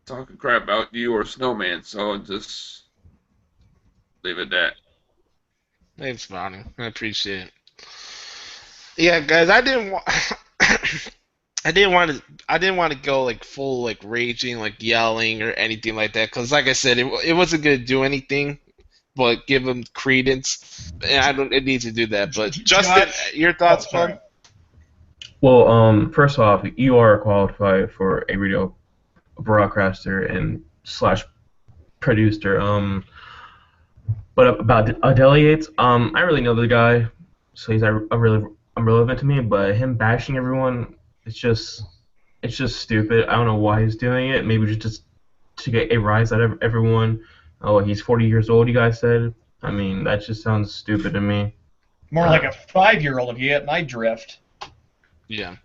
talking crap about you or Snowman. So just leave it at that. Thanks, Bonnie. I appreciate it. Yeah, guys, I didn't want. I didn't want to go like full like raging, like yelling or anything like that. Cause like I said, it wasn't gonna do anything, but give him credence. And I don't need to do that. But Justin, your thoughts, bud? Well, first off, you are qualified for a radio broadcaster and slash producer. But about Del Yates, I really know the guy, so he's really irrelevant to me. But him bashing everyone, it's just stupid. I don't know why he's doing it. Maybe just to get a rise out of everyone. Oh, he's 40 years old. You guys said. I mean, that just sounds stupid to me. More like a 5-year-old if you get my drift. Yeah.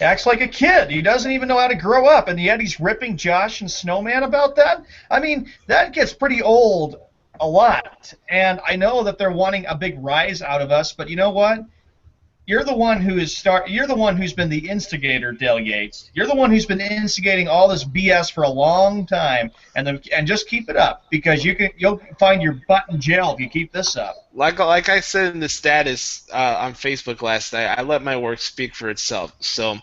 Acts like a kid. He doesn't even know how to grow up, and yet he's ripping Josh and Snowman about that? I mean, that gets pretty old a lot. And I know that they're wanting a big rise out of us, but you know what? You're the one you're the one who's been the instigator, Del Yates. You're the one who's been instigating all this BS for a long time, and just keep it up, because you'll find your butt in jail if you keep this up. Like I said in the status on Facebook last night, I let my work speak for itself. So,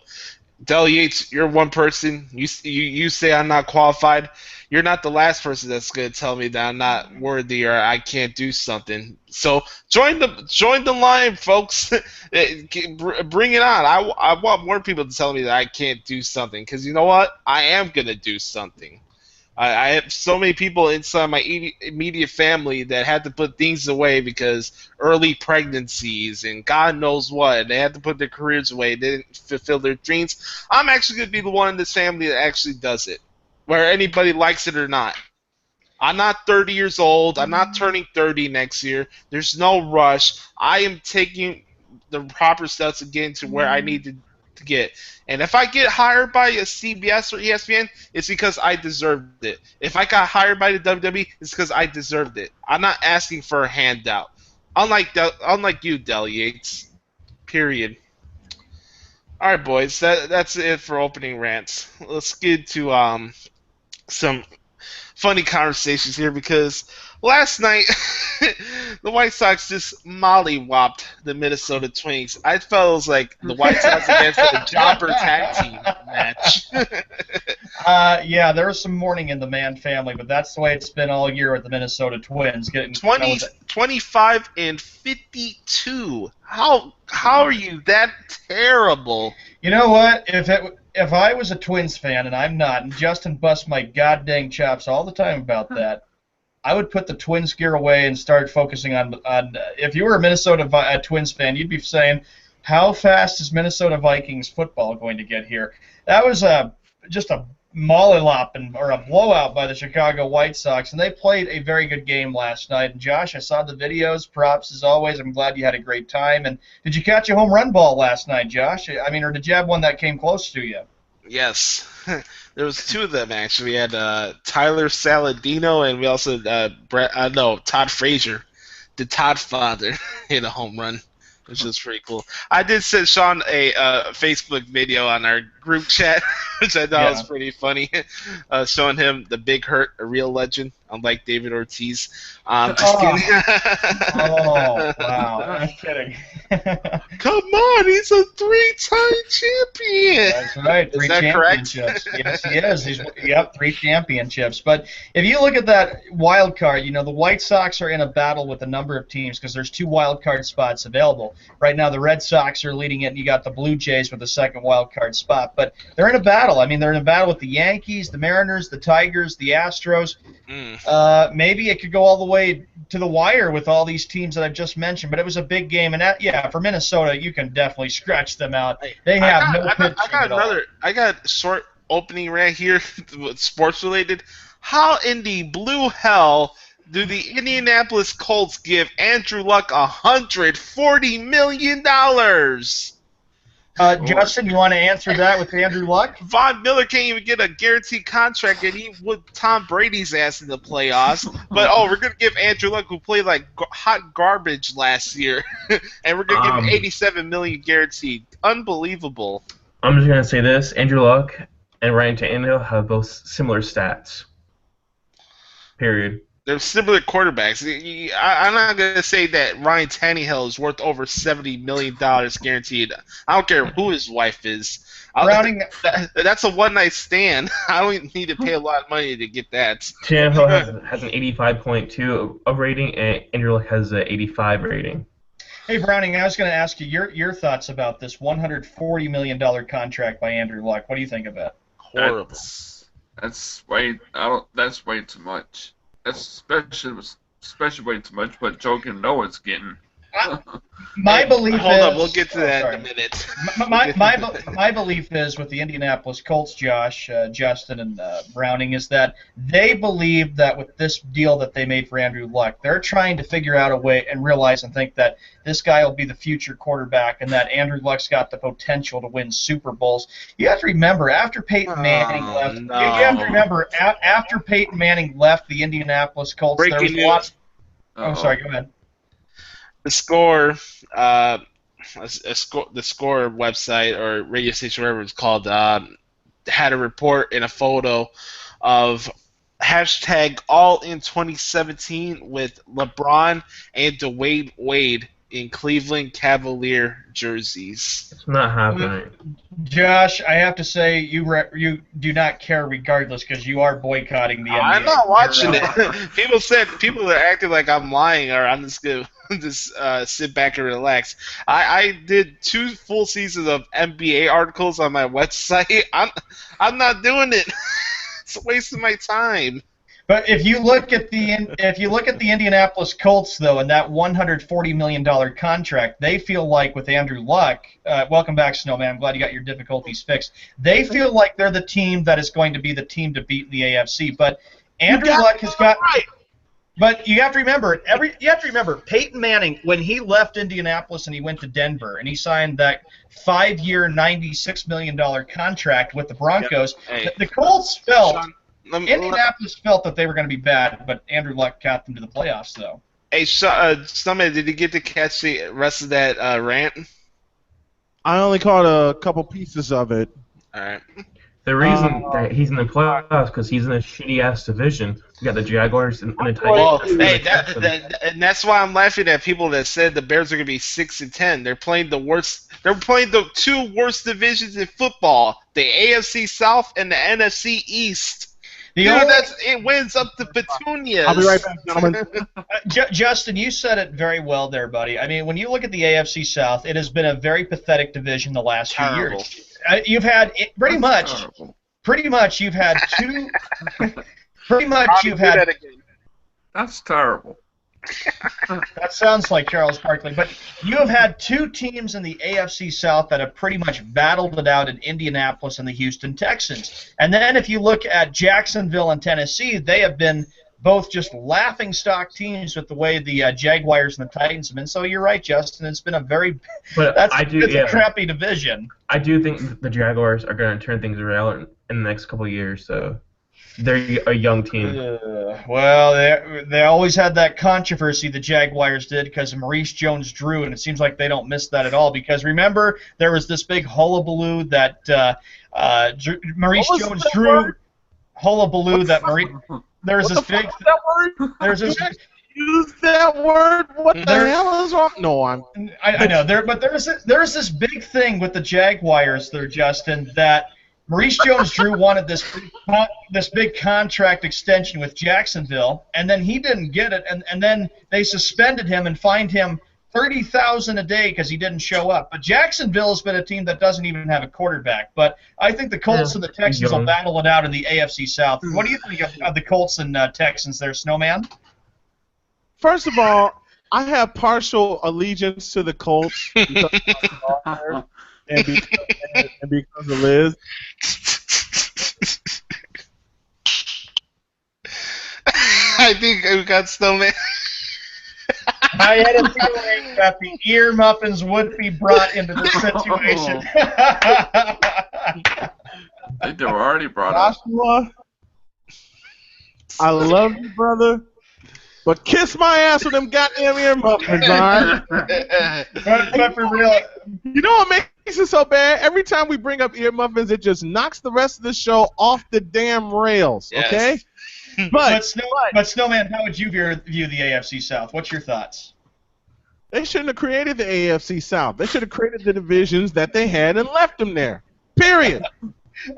Del Yates, you're one person. You say I'm not qualified. You're not the last person that's going to tell me that I'm not worthy or I can't do something. So join the line, folks. Bring it on. I want more people to tell me that I can't do something, because you know what? I am going to do something. I have so many people inside my immediate family that had to put things away because early pregnancies and God knows what. They had to put their careers away. They didn't fulfill their dreams. I'm actually going to be the one in this family that actually does it, where anybody likes it or not. I'm not 30 years old. I'm not turning 30 next year. There's no rush. I am taking the proper steps to get to where I need to get. And if I get hired by a CBS or ESPN, it's because I deserved it. If I got hired by the WWE, it's because I deserved it. I'm not asking for a handout. Unlike you, Del Yates. Period. All right, boys. That's it for opening rants. Let's get to some funny conversations here, because last night the White Sox just mollywopped the Minnesota Twins. I felt it was like the White Sox against the Jobber tag team match. Yeah, there was some mourning in the Mann family, but that's the way it's been all year with the Minnesota Twins. 25 and 52. How are you that terrible? You know what? If I was a Twins fan, and I'm not, and Justin busts my goddamn chops all the time about that, I would put the Twins gear away and start focusing on if you were a Minnesota Twins fan, you'd be saying, how fast is Minnesota Vikings football going to get here? That was just a mollylop or a blowout by the Chicago White Sox, and they played a very good game last night. And Josh, I saw the videos. Props as always. I'm glad you had a great time. And did you catch a home run ball last night, Josh? I mean, or did you have one that came close to you? Yes. There was two of them, actually. We had Tyler Saladino, and we also Todd Frazier, the Todd father, hit a home run, which was pretty cool. I did send Sean a Facebook video on our group chat, which I thought was pretty funny, showing him the Big Hurt, a real legend, unlike David Ortiz. Just kidding. Oh, wow. I'm kidding. Come on, he's a 3-time champion. That's right. Is that correct? Yes, he is. He's 3 championships. But if you look at that wild card, the White Sox are in a battle with a number of teams because there's 2 wild card spots available. Right now, the Red Sox are leading it, and you got the Blue Jays with the 2nd wild card spot. But they're in a battle. I mean, they're in a battle with the Yankees, the Mariners, the Tigers, the Astros. Maybe it could go all the way to the wire with all these teams that I've just mentioned, but it was a big game, and for Minnesota, you can definitely scratch them out. They have no pitching at all. I got a short opening rant here, sports related. How in the blue hell do the Indianapolis Colts give Andrew Luck $140 million? Justin, you want to answer that with Andrew Luck? Von Miller can't even get a guaranteed contract, and he whipped Tom Brady's ass in the playoffs. But we're gonna give Andrew Luck, who played like hot garbage last year, and we're gonna give him $87 million guaranteed. Unbelievable. I'm just gonna say this: Andrew Luck and Ryan Tannehill have both similar stats. Period. They're similar quarterbacks. I'm not going to say that Ryan Tannehill is worth over $70 million guaranteed. I don't care who his wife is. That's a one-night stand. I don't need to pay a lot of money to get that. Tannehill has an 85.2 rating, and Andrew Luck has an 85 rating. Hey, Browning, I was going to ask you your thoughts about this $140 million contract by Andrew Luck. What do you think of it? Horrible. That's way too much. That's especially way too much. But Joe can know it's getting. My belief is. Hold on, we'll get to that in a minute. My belief is with the Indianapolis Colts, Josh, Justin, and Browning, is that they believe that with this deal that they made for Andrew Luck, they're trying to figure out a way and realize and think that this guy will be the future quarterback and that Andrew Luck's got the potential to win Super Bowls. You have to remember, after Peyton Manning left, you have to remember after Peyton Manning left the Indianapolis Colts, there was lots. Oh, sorry, go ahead. The Score, the Score website or radio station, whatever it's called, had a report and a photo of hashtag All in 2017 with LeBron and Dwayne Wade in Cleveland Cavalier jerseys. It's not happening. Josh, I have to say you do not care regardless because you are boycotting the NBA. I'm not watching it. People are acting like I'm lying or I'm just going to just sit back and relax. I did 2 full seasons of NBA articles on my website. I'm not doing it. It's a waste of my time. But if you look at the Indianapolis Colts, though, and that $140 million contract, they feel like with Andrew Luck, welcome back, Snowman. I'm glad you got your difficulties fixed. They feel like they're the team that is going to be the team to beat in the AFC. But Andrew Luck has got. Right. But you have to remember, Peyton Manning, when he left Indianapolis and he went to Denver and he signed that 5-year, $96 million contract with the Broncos, the Colts felt. Indianapolis felt that they were going to be bad, but Andrew Luck got them to the playoffs, though. Hey, Stummett, did you get to catch the rest of that rant? I only caught a couple pieces of it. All right. The reason that he's in the playoffs because he's in a shitty-ass division. You got the Jaguars and the Titans. Hey, and that's why I'm laughing at people that said the Bears are going to be 6-10. They're playing the worst. They're playing the 2 worst divisions in football: the AFC South and the NFC East. It wins up to Petunias. I'll be right back, gentlemen. Justin, you said it very well there, buddy. I mean, when you look at the AFC South, it has been a very pathetic division the last few years. You've had pretty much you've had two. That's terrible. That sounds like Charles Barkley. But you have had 2 teams in the AFC South that have pretty much battled it out in Indianapolis and the Houston Texans. And then if you look at Jacksonville and Tennessee, they have been both just laughingstock teams with the way the Jaguars and the Titans have been. So you're right, Justin. It's been a very a crappy division. I do think the Jaguars are going to turn things around in the next couple of years. So they're a young team. Well, they always had that controversy, the Jaguars did, because of Maurice Jones-Drew, and it seems like they don't miss that at all. Because remember, there was this big hullabaloo that Maurice Jones-Drew hullabaloo that Maurice. There's this big. There's this. Use that word. What the hell is wrong? No, I know there's this big thing with the Jaguars there, Justin, that Maurice Jones-Drew wanted this big contract extension with Jacksonville, and then he didn't get it, and then they suspended him and fined him $30,000 a day because he didn't show up. But Jacksonville has been a team that doesn't even have a quarterback. But I think the Colts and the Texans will battle it out in the AFC South. What do you think of the Colts and Texans there, Snowman? First of all, I have partial allegiance to the Colts because and because of Liz. I think we got Snowman. I had a feeling that the ear muffins would be brought into the situation. I think they were already brought up. Joshua, I love you, brother, but kiss my ass with them goddamn ear muffins, all right? but for real, You know what makes it so bad? Every time we bring up ear muffins, it just knocks the rest of the show off the damn rails, Yes. okay? but Snowman, how would you view the AFC South? What's your thoughts? They shouldn't have created the AFC South. They should have created the divisions that they had and left them there. Period.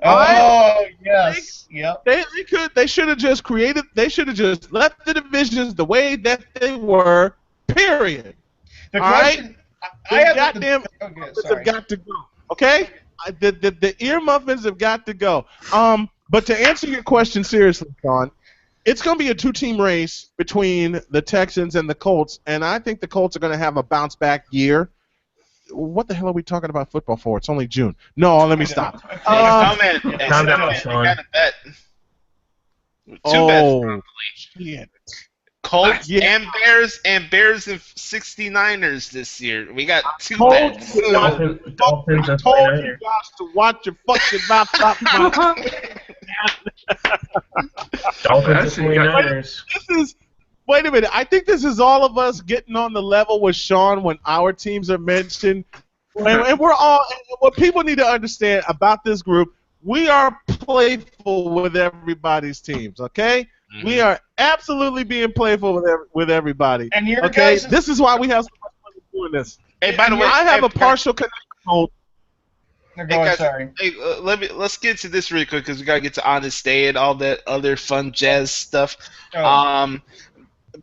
Oh, yes. Yep. They should have just created. They should have just left the divisions the way that they were. Period. The All right? question, I have goddamn okay, muffins sorry. have got to go. Okay, the ear muffins have got to go. But to answer your question seriously, Sean, it's going to be a two-team race between the Texans and the Colts, and I think the Colts are going to have a bounce-back year. What the hell are we talking about football for? It's only June. No, let me stop. Snowman, Calm down, we Sean. got a bet. Two bets, Oh, probably. shit. Colts Yeah. and Bears and 69ers this year. We got two Colts. bets. Dolphins and I told 49ers. you guys to watch your fucking mouth. Dolphins and 49ers. Wait a minute. I think this is all of us getting on the level with Sean when our teams are mentioned. And we're all, what people need to understand about this group, we are playful with everybody's teams, okay? Mm-hmm. We are absolutely being playful with everybody. And your Okay? guys' This is why we have so much fun doing this. Hey, by the way, I have hey, a partial connection. Go Hey, on, guys, sorry. hey, let's get to this really quick because we gotta get to Honest Day and all that other fun jazz stuff. Oh.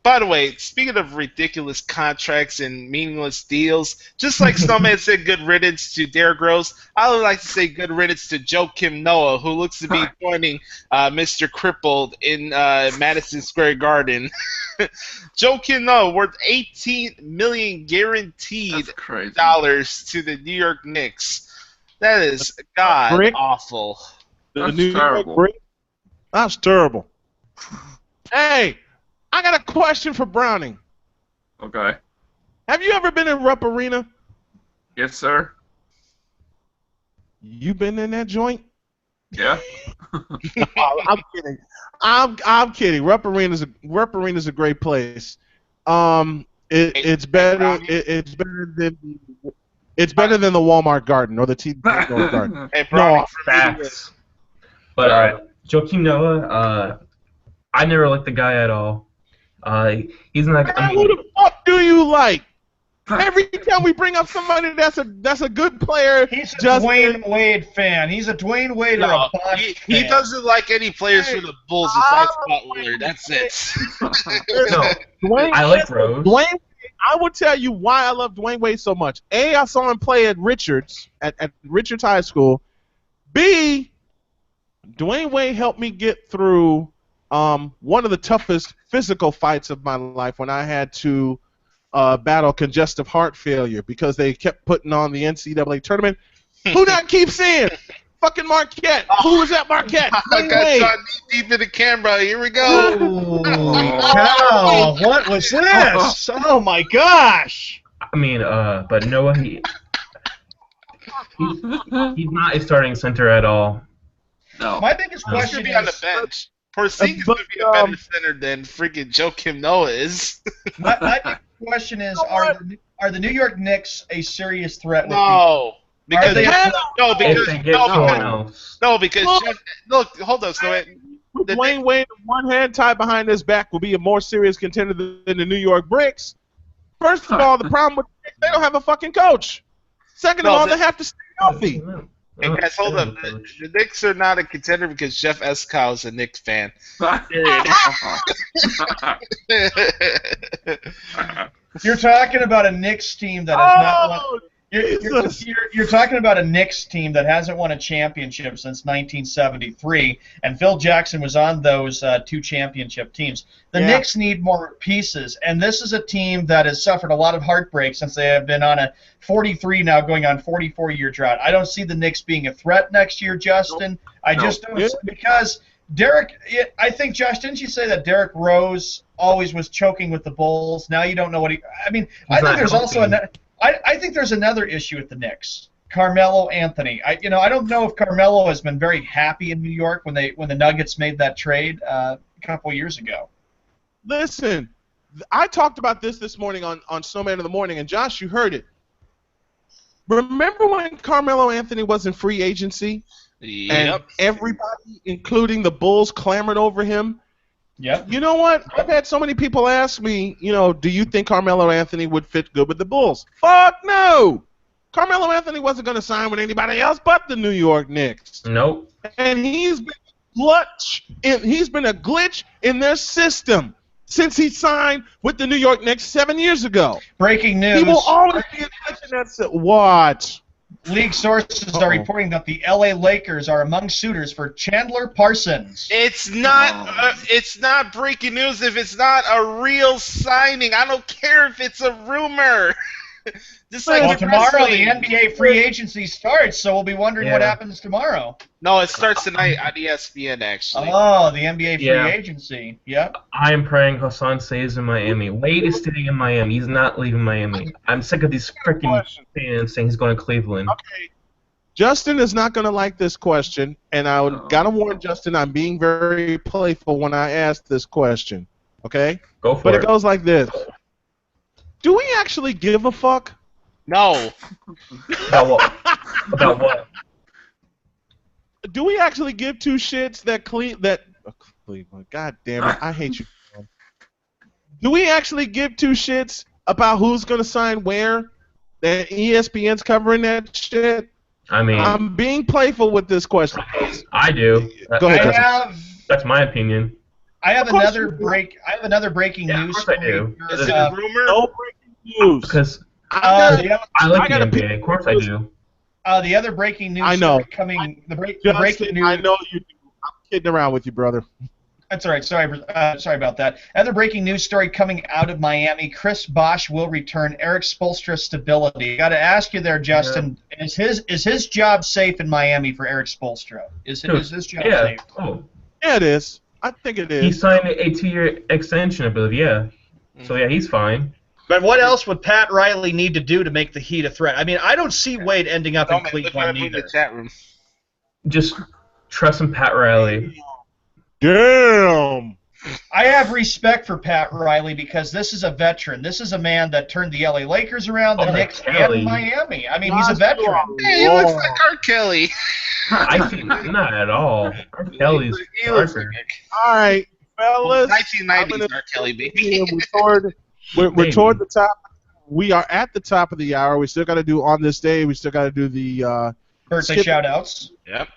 By the way, speaking of ridiculous contracts and meaningless deals, just like Snowman said good riddance to Derrick Rose, I would like to say good riddance to Joakim Noah, who looks to be joining Mr. Crippled in Madison Square Garden. Joakim Noah worth $18 million guaranteed That's crazy. dollars to the New York Knicks. That is god Rick? awful. The That's New York terrible. Knicks? That's terrible. Hey, I got a question for Browning. Okay. Have you ever been in Rupp Arena? Yes, sir. You been in that joint? Yeah. I'm kidding. I'm kidding. Rupp Arena's a great place. It's better. It's better than the Walmart Garden or the TD North Garden. Hey, Brownie, No, Facts. But Joakim Noah, I never liked the guy at all. He's not. I who mean, the fuck do you like? Every time we bring up somebody that's a good player, He's a just Dwayne Wade fan. He's a Dwayne Wade or a No, Bosch he fan. doesn't like any players for the Bulls besides Butler. That's it. no, Dwayne. I like Rose. Dwayne. I will tell you why I love Dwayne Wade so much. A, I saw him play at Richards at Richards High School. B, Dwayne Wade helped me get through one of the toughest physical fights of my life when I had to battle congestive heart failure because they kept putting on the NCAA tournament. Who that keep saying? Fucking Marquette. Who was that Marquette? I Dwayne got Wade. shot deep in the camera. Here we go. Holy cow! What was this? Oh my gosh! I mean, but Noah, he's not a starting center at all. No. My biggest He's question gonna be on the is, bench. Porzingis but, gonna be a better center than freaking Joakim Noah is. my biggest question is, are the New York Knicks a serious threat? With No, because they- no, If because they get someone else, no, because look, hold on, so With the Dwayne Wade with one hand tied behind his back will be a more serious contender than the New York Bricks. First of all, the problem with the Knicks, they don't have a fucking coach. Second of No, all, they- they have to stay healthy. Hey guys, hold up. The Knicks are not a contender because Jeff Escow is a Knicks fan. You're talking about a Knicks team that has not won. Oh, You're, Jesus. you're talking about a Knicks team that hasn't won a championship since 1973, and Phil Jackson was on those two championship teams. The Yeah. Knicks need more pieces, and this is a team that has suffered a lot of heartbreak since they have been on a 43 now going on 44-year drought. I don't see the Knicks being a threat next year, Justin. I just don't Yeah. because Derek, I think, Josh, didn't you say that Derek Rose always was choking with the Bulls? Now you don't know what he. I mean, I think there's also I think there's another issue with the Knicks. Carmelo Anthony. I don't know if Carmelo has been very happy in New York when the Nuggets made that trade a couple years ago. Listen, I talked about this morning on Snowman in the Morning, and Josh, you heard it. Remember when Carmelo Anthony was in free agency? Yep. And everybody, including the Bulls, clamored over him? Yep. You know what? I've had so many people ask me, do you think Carmelo Anthony would fit good with the Bulls? Fuck no! Carmelo Anthony wasn't going to sign with anybody else but the New York Knicks. Nope. And he's been a glitch in their system since he signed with the New York Knicks 7 years ago. Breaking news. He will always be a glitch in that system. What? League sources are reporting that the LA Lakers are among suitors for Chandler Parsons. It's not breaking news if it's not a real signing. I don't care if it's a rumor. Just like tomorrow the NBA free agency starts, so we'll be wondering what happens tomorrow. No, it starts tonight on ESPN, actually. Oh, the NBA free agency. Yep. I am praying Hassan stays in Miami. Wade is staying in Miami. He's not leaving Miami. I'm sick of these freaking fans saying he's going to Cleveland. Okay. Justin is not going to like this question, and I got to warn Justin I'm being very playful when I ask this question. Okay? Go for it. But it goes like this. Do we actually give a fuck? No. About what? About what? Do we actually give two shits that Cleveland? God damn it! I hate you. Do we actually give two shits about who's gonna sign where? That ESPN's covering that shit. I mean, I'm being playful with this question. I do. Go ahead. That's my opinion. I have another breaking news. Of course I do. Is it a rumor? No breaking news. Because I like the NBA. Of course I do. The other breaking news I know. coming. The Justin, breaking news. I know you do. I'm kidding around with you, brother. That's all right. Sorry about that. Other breaking news story coming out of Miami: Chris Bosh will return. Eric Spoelstra stability. Got to ask you there, Justin. Yeah. Is his job safe in Miami for Eric Spoelstra? Is his job safe? Oh. Yeah, it is. I think it is. He signed a 2-year extension, I believe. Yeah. So yeah, he's fine. But what else would Pat Riley need to do to make the Heat a threat? I mean, I don't see Wade ending up in Cleveland either. The chat room. Just trust in Pat Riley. Damn. I have respect for Pat Riley because this is a veteran. This is a man that turned the LA Lakers around, the Knicks, and Miami. I mean, he's a veteran. Hey, he looks like R. Kelly. I think not at all. R. Kelly's darker. All right, fellas. 1990s R. Kelly, baby. We're toward the top. We are at the top of the hour. We still got to do on this day. We still got to do the birthday shout-outs. Yep.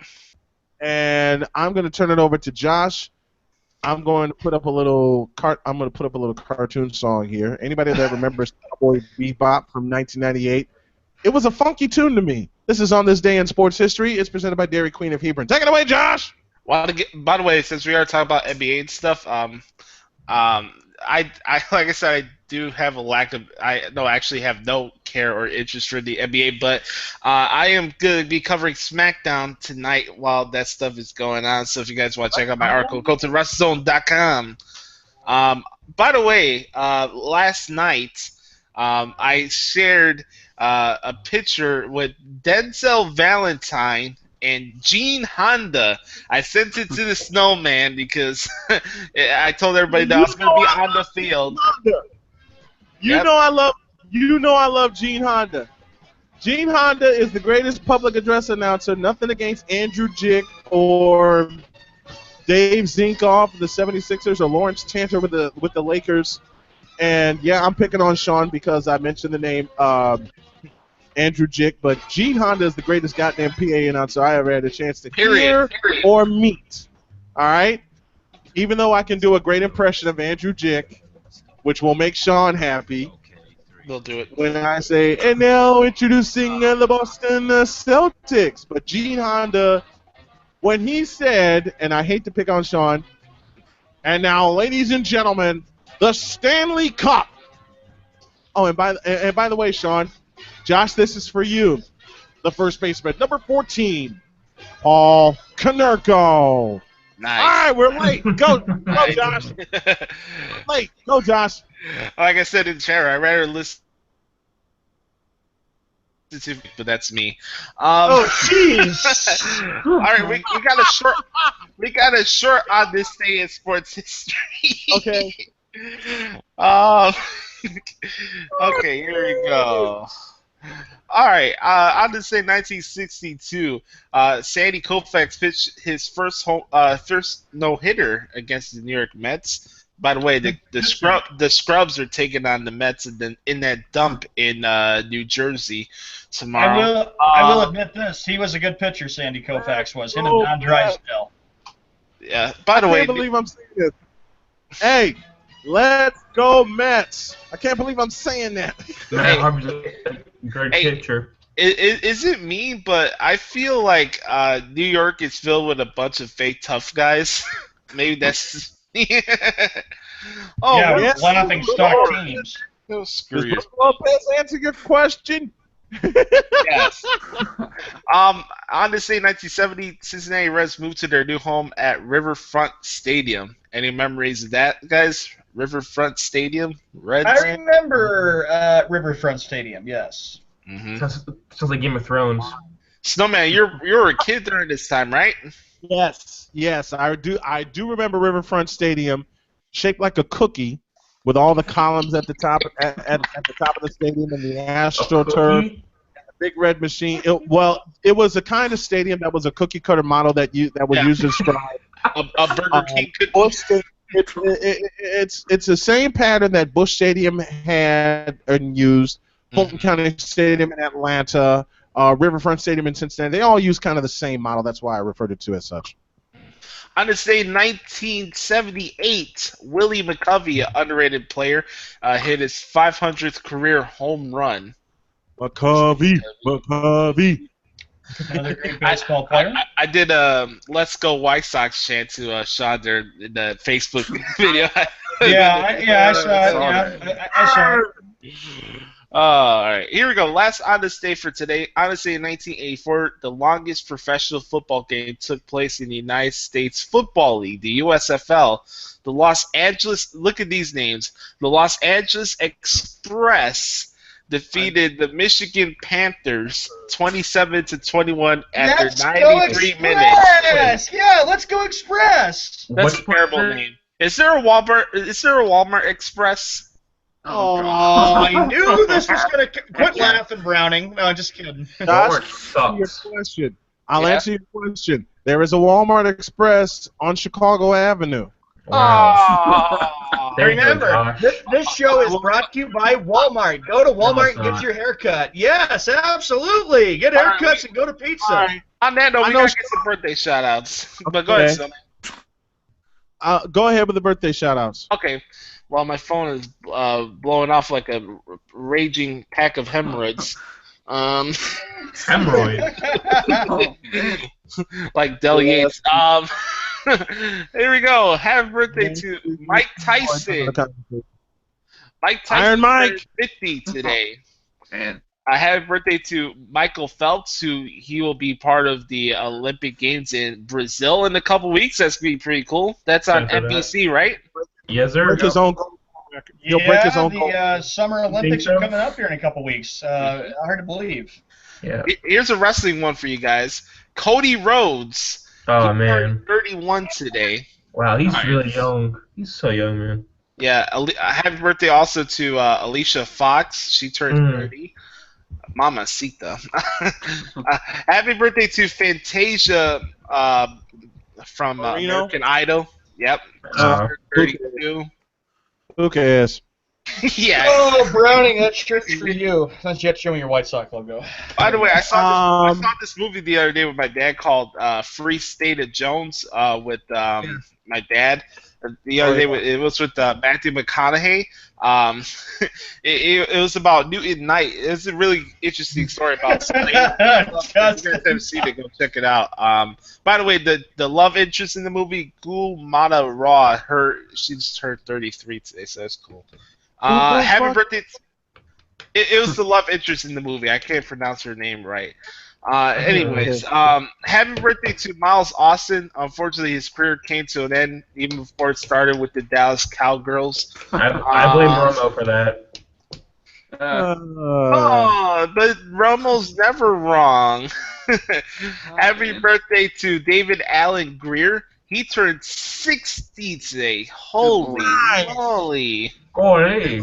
And I'm going to turn it over to Josh. I'm going to put up a little cartoon song here. Anybody that remembers Cowboy Bebop from 1998? It was a funky tune to me. This is On This Day in Sports History. It's presented by Dairy Queen of Hebron. Take it away, Josh. Well, by the way, since we are talking about NBA and stuff, I like I said, I do have actually have no care or interest for the NBA, but I am going to be covering SmackDown tonight while that stuff is going on. So if you guys want to check out my article, go to WrestleZone.com. By the way, last night I shared a picture with Denzel Valentine and Gene Honda. I sent it to the Snowman because I told everybody that I was going to be on the field. You know I love Gene Honda. Gene Honda is the greatest public address announcer. Nothing against Andrew Jick or Dave Zinkoff of the 76ers or Lawrence Tanter with the Lakers. And yeah, I'm picking on Sean because I mentioned the name Andrew Jick, but Gene Honda is the greatest goddamn PA announcer I ever had a chance to hear or meet. All right? Even though I can do a great impression of Andrew Jick, which will make Sean happy. We'll do it. When I say, and now introducing the Boston Celtics. But Gene Honda, when he said, and I hate to pick on Sean, and now, ladies and gentlemen, the Stanley Cup. Oh, and by the way, Sean, Josh, this is for you. The first baseman, number 14, Paul Konerko. Nice. All right, we're late. Go, Nice. Josh. Late. Go, Josh. Like I said in the chat, I'd rather listen to, but that's me. Oh, jeez. All right, we got a short on this day in sports history. Okay. Um, okay, here we go. All right, on this day, 1962, Sandy Koufax pitched his first no-hitter against the New York Mets. By the way, the Scrubs are taking on the Mets in that dump in New Jersey tomorrow. I will admit this. He was a good pitcher, Sandy Koufax was. Him and Don Drysdale. Yeah. By the I way, can't believe I'm saying this. Hey, let's go Mets! I can't believe I'm saying that. Matt Harper's a great pitcher. Is it me? But I feel like New York is filled with a bunch of fake tough guys. Maybe that's. Oh, yeah, yes. laughing stock teams. No, screw you. Does Lopez answer your question? Yes. On this day, 1970, Cincinnati Reds moved to their new home at Riverfront Stadium. Any memories of that, guys? Riverfront Stadium, Reds. I remember Riverfront Stadium. Yes. Mm-hmm. Sounds like Game of Thrones. Snowman, you were a kid during this time, right? Yes, I do remember Riverfront Stadium, shaped like a cookie, with all the columns at the top at the top of the stadium and the AstroTurf, and the big red machine. It was a kind of stadium that was a cookie cutter model that was used to describe a Burger King cookie. It's the same pattern that Busch Stadium had and used, Fulton County Stadium in Atlanta, Riverfront Stadium in Cincinnati. They all use kind of the same model. That's why I referred it to as such. On this day, 1978, Willie McCovey, an underrated player, hit his 500th career home run. McCovey. Another great baseball player. I did a "Let's Go White Sox" chant to Sean during the Facebook video. I saw it. I saw it. All right, here we go. Last on this day for today. On this day in 1984, the longest professional football game took place in the United States Football League, the USFL. The Los Angeles, look at these names. The Los Angeles Express defeated the Michigan Panthers 27-21 after 93 minutes. Yeah, let's go Express. That's a terrible name. Is there a Walmart Express? Oh, I knew this was going to quit laughing, Browning. No, just kidding. Josh, I'll answer your question. There is a Walmart Express on Chicago Avenue. Wow. Remember, this show is brought to you by Walmart. Go to Walmart and get your haircut. Yes, absolutely. Get haircuts and go to pizza. Right. On that note, we got to get some birthday shout-outs. But go ahead, son. Go ahead with the birthday shout-outs. Okay. Well, my phone is blowing off like a raging pack of hemorrhoids. Hemorrhoids? Like Del Yates. Here we go. Happy birthday to Mike Tyson. Mike Tyson Iron Mike. 50 today. Man. Happy birthday to Michael Phelps, who he will be part of the Olympic Games in Brazil in a couple weeks. That's going to be pretty cool. That's on NBC, right? Yes, sir. Break his own goal. The Summer Olympics are coming up here in a couple weeks. Hard to believe. Yeah. Here's a wrestling one for you guys. Cody Rhodes. Oh, man. 31 today. Wow, he's really young. He's so young, man. Yeah. Happy birthday also to Alicia Fox. She turned 30. Mamacita. Happy birthday to Fantasia from American Idol. Yep. 32. Who cares? Yeah. Oh, Browning, that shirt's for you. Not yet showing your White Sox logo. By the way, I saw this movie the other day with my dad called Free State of Jones with my dad. The other day, it was with Matthew McConaughey. It was about Newton Knight. It's a really interesting story about slavery. If you guys haven't seen it, go check it out. By the way, the love interest in the movie, Gul Mata Raw, she just turned 33 today, so that's cool. Happy birthday! It was the love interest in the movie. I can't pronounce her name right. Anyways, happy birthday to Miles Austin. Unfortunately, his career came to an end even before it started with the Dallas Cowgirls. I blame Romo for that. But Romo's never wrong. Happy birthday to David Allen Greer. He turned 60 today. Holy moly. Oh, hey.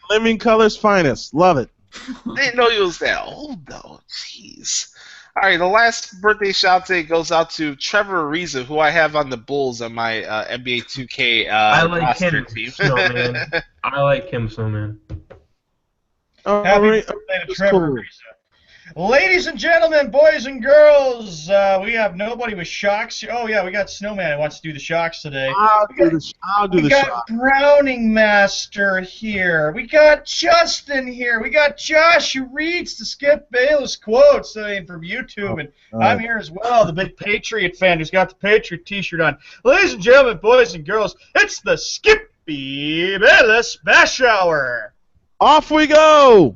Living Color's finest. Love it. I didn't know he was that old, though. Jeez. All right, the last birthday shout today goes out to Trevor Ariza, who I have on the Bulls on my NBA 2K I like roster him, team. Snowman. I like him, Snowman. Happy birthday to Trevor Ariza. Ladies and gentlemen, boys and girls, we have nobody with shocks. Oh, yeah, we got Snowman who wants to do the shocks today. I'll do the We got shot. Browning Master here. We got Justin here. We got Josh who reads the Skip Bayless quotes from YouTube. And I'm here as well, the big Patriot fan who's got the Patriot t-shirt on. Ladies and gentlemen, boys and girls, it's the Skippy Bayless Bash Hour. Off we go.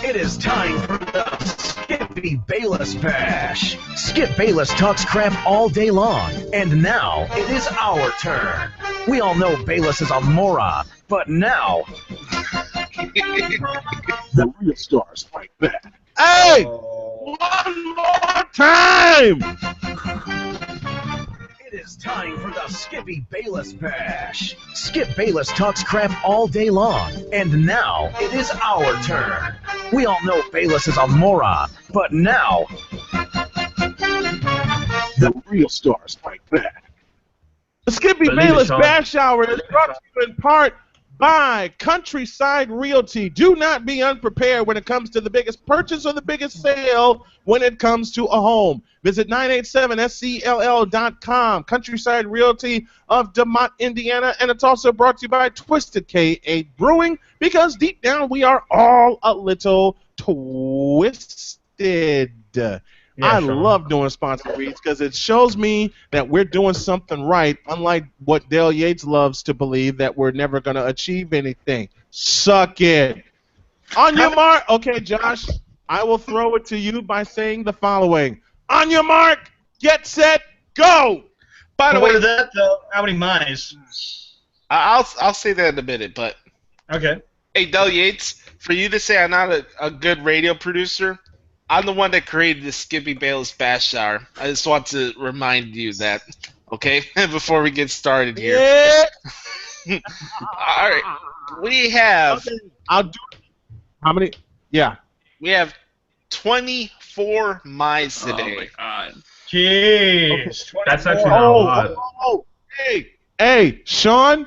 It is time for the Skippy Bayless Bash. Skip Bayless talks crap all day long, and now it is our turn. We all know Bayless is a moron, but now The real stars fight back. Hey! One more time! it is time for the Skippy Bayless Bash. Skip Bayless talks crap all day long, and now it is our turn. We all know Bayless is a moron, but now The real stars fight back. The Skippy Believe it, Bayless Sean. Bash Hour is brought to you in part by Countryside Realty. Do not be unprepared when it comes to the biggest purchase or the biggest sale when it comes to a home. Visit 987scll.com, Countryside Realty of DeMont, Indiana, and it's also brought to you by Twisted K8 Brewing, because deep down we are all a little twisted. I Sean. love doing sponsored reads because it shows me that we're doing something right, unlike what Dale Yates loves to believe, that we're never going to achieve anything. Suck it. On your mark. Okay, Josh, I will throw it to you by saying the following. On your mark, get set, go. By the Before way, that, though, how many mice? I'll say that in a minute, but Okay. hey, Del Yates, for you to say I'm not a good radio producer, I'm the one that created the Skippy Bayless Bash Hour. I just want to remind you that, okay, before we get started here. Yeah. All right, we have Okay, I'll do it. How many? Yeah. we have 24 mice Oh today. my God. Jeez. That's 24. actually not a lot. Hey, Sean,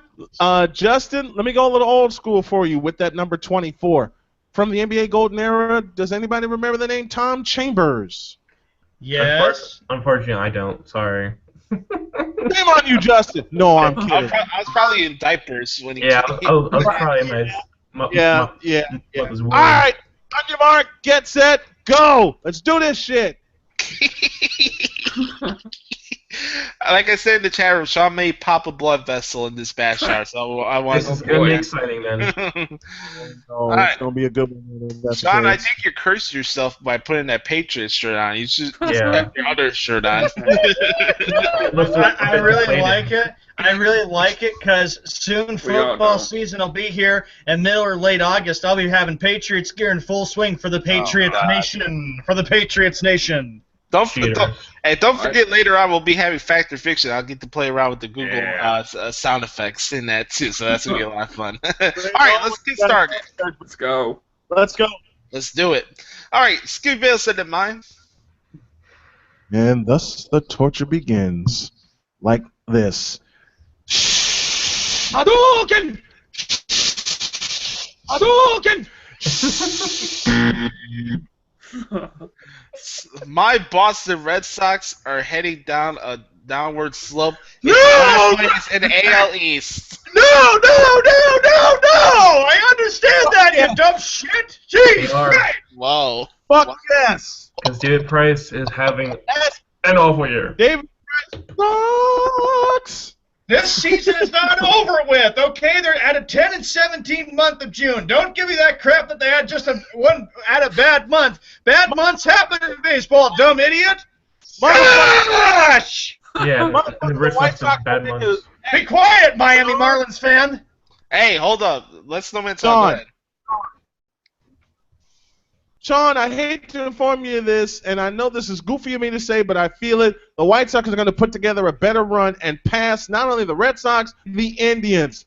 Justin, let me go a little old school for you with that number 24. From the NBA Golden Era, does anybody remember the name Tom Chambers? Yes. Unfortunately, I don't. Sorry. Shame on you, Justin. No, I'm I kidding. was probably in diapers when he Yeah, came. I was probably my Yeah. was All right, on your mark, get set, go. Let's do this shit. Like I said in the chat room, Sean may pop a blood vessel in this bash hour, so I want This is gonna be exciting then. Oh, right. it's gonna be a good one. if that's the Sean, I case. think you cursed yourself by putting that Patriots shirt on. You should Yeah. have your other shirt on. I really like it. I really like it because soon We all football know. season will be here, and middle or late August I'll be having Patriots gear in full swing for the Patriots God. Nation. For the Patriots Nation. Don't Cheaters. forget later on we'll be having Fact or Fiction. I'll get to play around with the Google Yeah. sound effects in that too, so that's gonna be a lot of fun. All right, let's get started. Let's go. Let's go. Let's do it. All right, Skippy Bayless said that mine. And thus the torture begins, like this. Hadouken! Hadouken! My Boston Red Sox are heading down a downward slope. No! Last place in the AL East. No! I understand that, you dumb shit! They Jeez! are. Christ. Whoa. Fuck yes! Because David Price is having an awful year. David Price sucks! This season is not over with, okay? They're at a 10 and 17 month of June. Don't give me that crap that they had just a bad month. Bad months happen in baseball, dumb idiot. Gosh! Yeah, the Red Sox have bad months. Be quiet, Miami Marlins fan. Hey, hold up. Let Snowman talk. Go ahead. Sean, I hate to inform you of this, and I know this is goofy of me to say, but I feel it. The White Sox are going to put together a better run and pass not only the Red Sox, the Indians.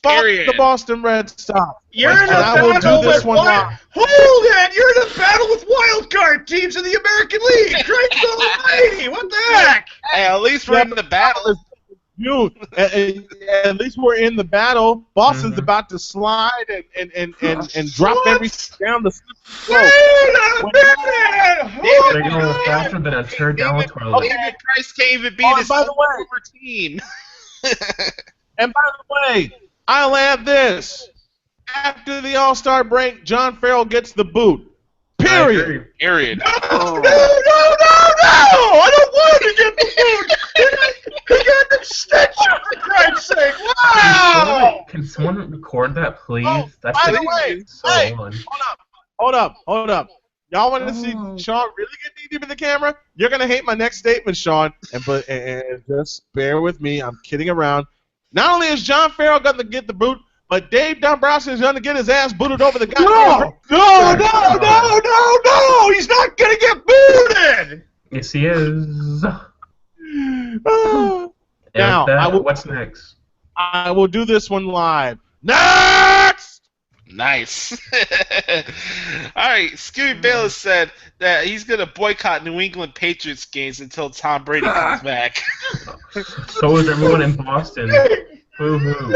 Fuck the Boston Red Sox. You're in a battle with Hold it! You're in a battle with wild card teams in the American League. Christ almighty! What the heck? Hey, at least we're in the battle. At least we're in the battle. Boston's about to slide and drop everything down the slope. They're going faster than a turd down the toilet. David Price can't even beat his own team. And by the way, I'll add this. After the All-Star break, John Farrell gets the boot. Period. Period. No! I don't want to get the boot! He got an extension, for Christ's sake! Wow! Can someone record that, please? Oh, That's by the way, hey, hold up. Y'all want to see Sean really get knee deep in the camera? You're gonna hate my next statement, Sean. And just bear with me. I'm kidding around. Not only is John Farrell gonna get the boot, but Dave Dombrowski is gonna get his ass booted over the goddamn. No! He's not gonna get booted. Yes, he is. Now, what's next? I will do this one live. Next! Nice. All right, Skippy Bayless said that he's going to boycott New England Patriots games until Tom Brady comes back. So is everyone in Boston. Boo-hoo.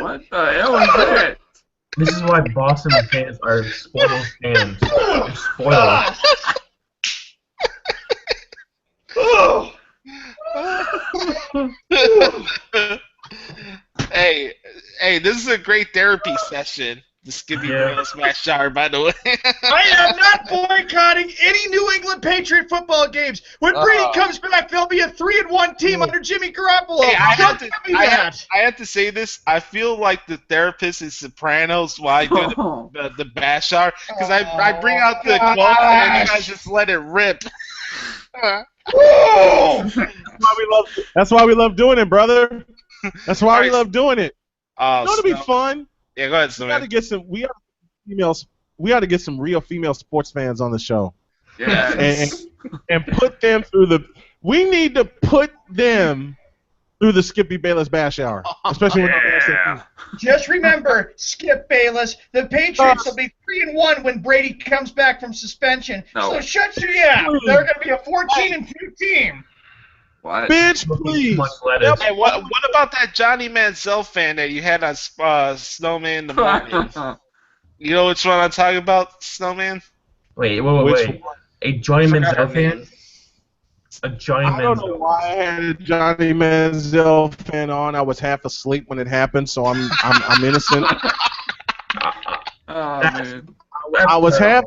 What the hell is that? This is why Boston fans are spoiled fans. They're spoiled. Hey, this is a great therapy session. The Skippy Bayless Matt Shower, by the way. I am not boycotting any New England Patriot football games. When Brady comes back, there'll be a 3-1 team under Jimmy Garoppolo. Hey, I have to say this. I feel like the therapist in Sopranos while I do the bash shower, because I bring out the quote and you guys just let it rip. That's why we love doing it, brother. That's why we love doing it. It'll be fun. Yeah, go ahead, We ought to get some real female sports fans on the show. Yes. And put them through we need to put them through the Skippy Bayless Bash Hour. Especially when Just remember, Skip Bayless, the Patriots will be 3-1 when Brady comes back from suspension. No. So shut your yap. They're going to be a 14-2 team. What? Bitch, please. Hey, what about that Johnny Manziel fan that you had on Snowman in the morning? You know which one I'm talking about, Snowman? Wait. A Johnny Manziel fan? A Johnny Manziel. I don't know why I had a Johnny Manziel fan on. I was half asleep when it happened, so I'm innocent. Man. I was half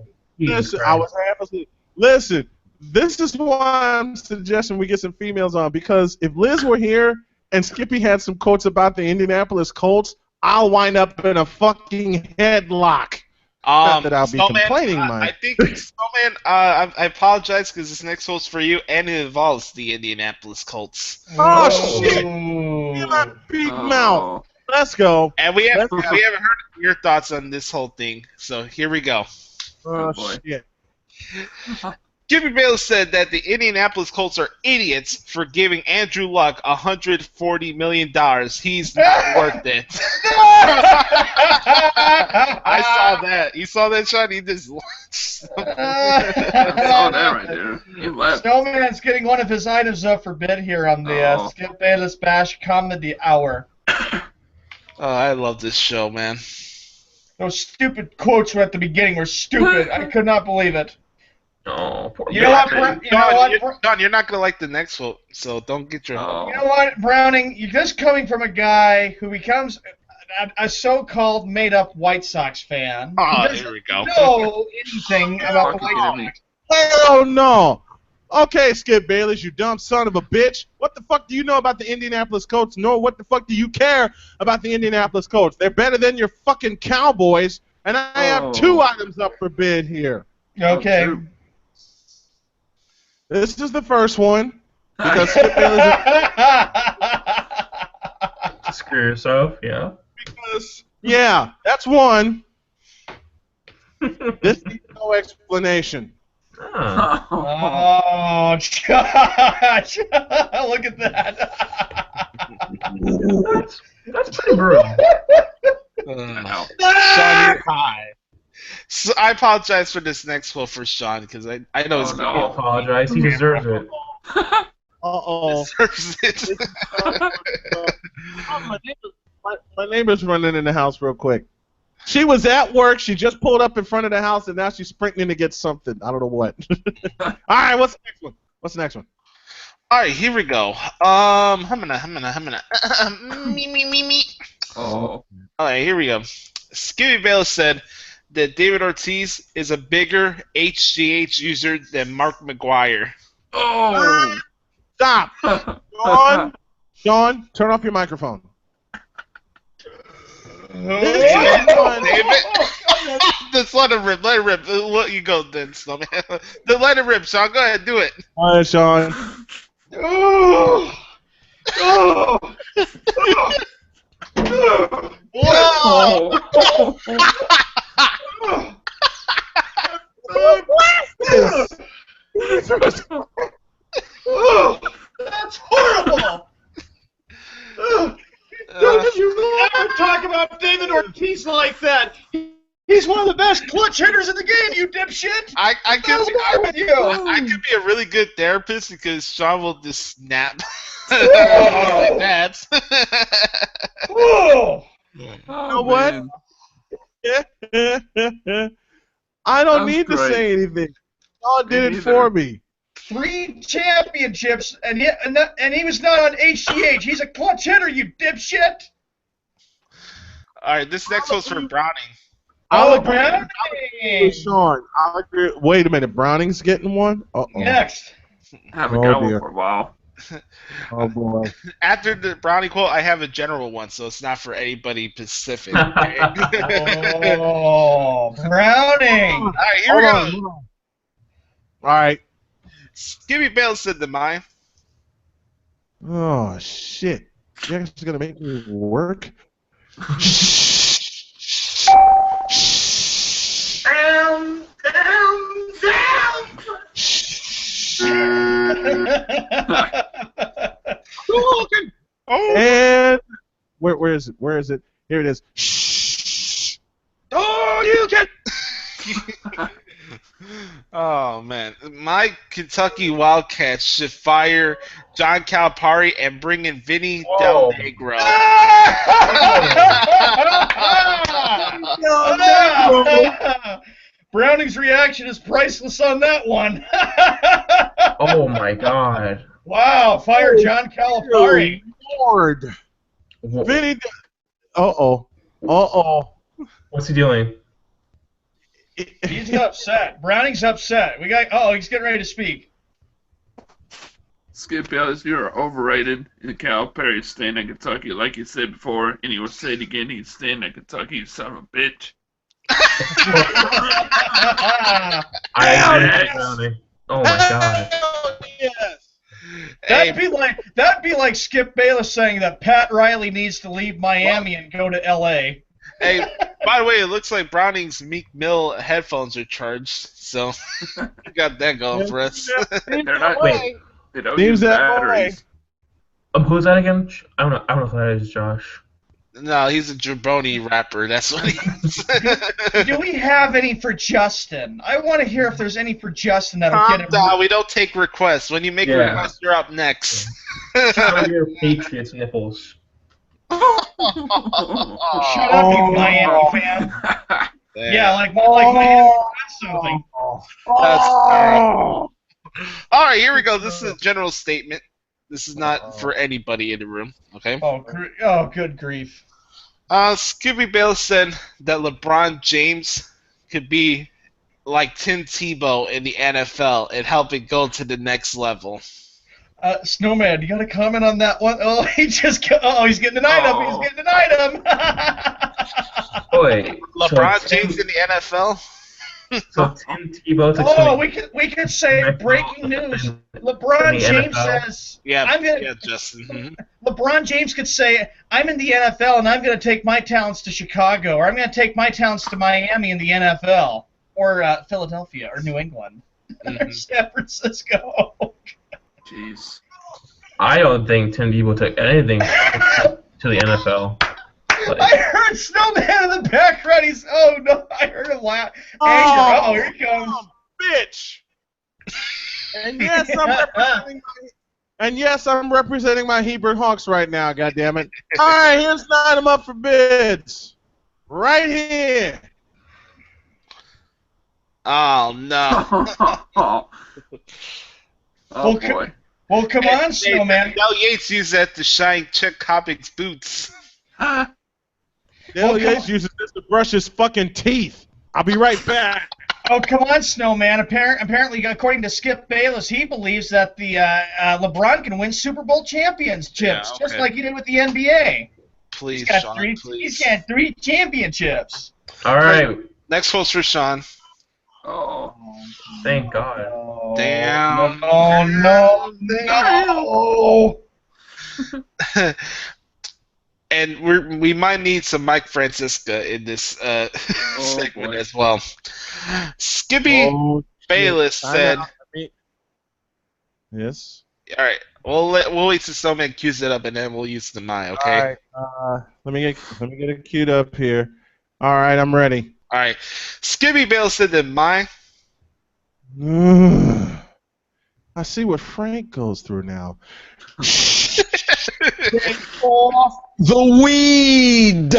asleep. Listen. This is why I'm suggesting we get some females on, because if Liz were here and Skippy had some quotes about the Indianapolis Colts, I'll wind up in a fucking headlock. Not that I'll be complaining, Mike. I think, Snowman, I apologize because this next quote's for you, and it involves the Indianapolis Colts. Oh, shit! Get my big mouth. Let's go. And we haven't heard your thoughts on this whole thing, so here we go. Oh, boy. Shit. Skippy Bayless said that the Indianapolis Colts are idiots for giving Andrew Luck $140 million. He's not worth it. I saw that. You saw that, Sean? He just launched. I saw that right there. He left. Snowman's getting one of his items up for bid here on the Skip Bayless Bash Comedy Hour. Oh, I love this show, man. Those stupid quotes at the beginning were stupid. I could not believe it. Oh, poor You know what, Don, you're not going to like the next quote, so don't get your... You know what, Browning? You're just coming from a guy who becomes a so-called made-up White Sox fan. Oh, here we go. Know anything about the White Sox? Hell no. Okay, Skip Bayless, you dumb son of a bitch. What the fuck do you know about the Indianapolis Colts? Nor what the fuck do you care about the Indianapolis Colts? They're better than your fucking Cowboys, and I have 2 items up for bid here. Okay. This is the first one because Skip Bayless. Screw yourself, yeah. Because that's one. This needs no explanation. Ah. Oh, Josh! Look at that. That's pretty brutal. Sean, you're high. So I apologize for this next quote for Sean because I know he's I apologize. He deserves it. deserves it. My neighbor's running in the house real quick. She was at work. She just pulled up in front of the house, and now she's sprinting to get something. I don't know what. All right, what's the next one? All right, here we go. Me. Oh. All right, here we go. Skippy Bayless said that David Ortiz is a bigger HGH user than Mark McGuire. Oh. Stop. Sean, turn off your microphone. David, just let it rip. Let you go then, Snowman. Let it rip, Sean. Go ahead, do it. All right, Sean. Whoa! That's horrible! Don't you ever talk about David Ortiz like that? He's one of the best clutch hitters in the game, you dipshit! I could with you? I could be a really good therapist because Sean will just snap like that. Whoa! You know what? I don't need to say anything. Sean did it for me. 3 championships, and he was not on HGH. He's a clutch hitter, you dipshit! All right, this next one's for Browning. Browning! Sean, I'll agree. Wait a minute, Browning's getting one? Uh-oh. Next. Haven't got one for a while. Oh, boy. After the Browning quote, I have a general one, so it's not for anybody specific. Okay? Oh, Browning! All right, here we go. All right. Skippy Bayless said to mine. Oh, shit. You're just going to make me work? Down! And where is it? Where is it? Here it is. Shh. Oh, you can. Oh man, my Kentucky Wildcats should fire John Calipari and bring in Vinny Del Negro. Browning's reaction is priceless on that one. Oh my God. Wow, fire John Calipari. Lord. Vinny. Uh-oh. What's he doing? He's upset. Browning's upset. He's getting ready to speak. Skip Bayless, you're overrated. And Calipari's staying at Kentucky, like you said before, and he will say it again. He's staying at Kentucky, you son of a bitch. I agree with Browning. Oh my God. Yes. That'd be like Skip Bayless saying that Pat Riley needs to leave Miami and go to L.A. Hey, by the way, it looks like Browning's Meek Mill headphones are charged, so we got that going for us. They're not. Wait. They don't use batteries. Who's that again? I don't know if that is Josh. No, he's a jabroni rapper. That's what he is. Do we have any for Justin? I want to hear if there's any for Justin that'll Calm get him. down. We don't take requests. When you make a request, you're up next. Show your Patriots nipples. Shut up, you Miami fan. Yeah, like Miami something. That's terrible. All right, here we go. This is a general statement. This is not for anybody in the room, okay? Oh, good grief. Skippy Bayless said that LeBron James could be like Tim Tebow in the NFL and help it go to the next level? Snowman, you got to comment on that one? Oh, he's getting an item. He's getting an item. Boy, LeBron James in the NFL? So Tim Tebow took Oh, we could say breaking news. LeBron James says, Justin. Mm-hmm. LeBron James could say, I'm in the NFL and I'm going to take my talents to Chicago, or I'm going to take my talents to Miami in the NFL, or Philadelphia, or New England, or San Francisco. Jeez. I don't think Tim Tebow took anything to the NFL. I heard Snowman in the background. Oh no! I heard him laugh. Oh, here he comes. Bitch. And yes, I'm representing my Hebron Hawks right now. God damn it! All right, here's 9 of them up for bids. Right here. Oh no! Oh boy! Well, come on, Snowman. Dale Yates used that to shine Chuck Copping's boots. Dale Yates uses this to brush his fucking teeth. I'll be right back. Oh, come on, Snowman. Apparently, according to Skip Bayless, he believes that the LeBron can win Super Bowl championships, just like he did with the NBA. Please, Sean, please. He's got 3 championships. All right. Next quote's for Sean. Oh. Thank God. Oh, Damn. No. And we might need some Mike Francisca in this segment as well. Skippy Bayless said. Yes. All right. We'll wait till Snowman cues it up, and then we'll use the my. Okay. All right. Let me get it queued up here. All right, I'm ready. All right. Skippy Bayless said that my. I see what Frank goes through now. Off the weed.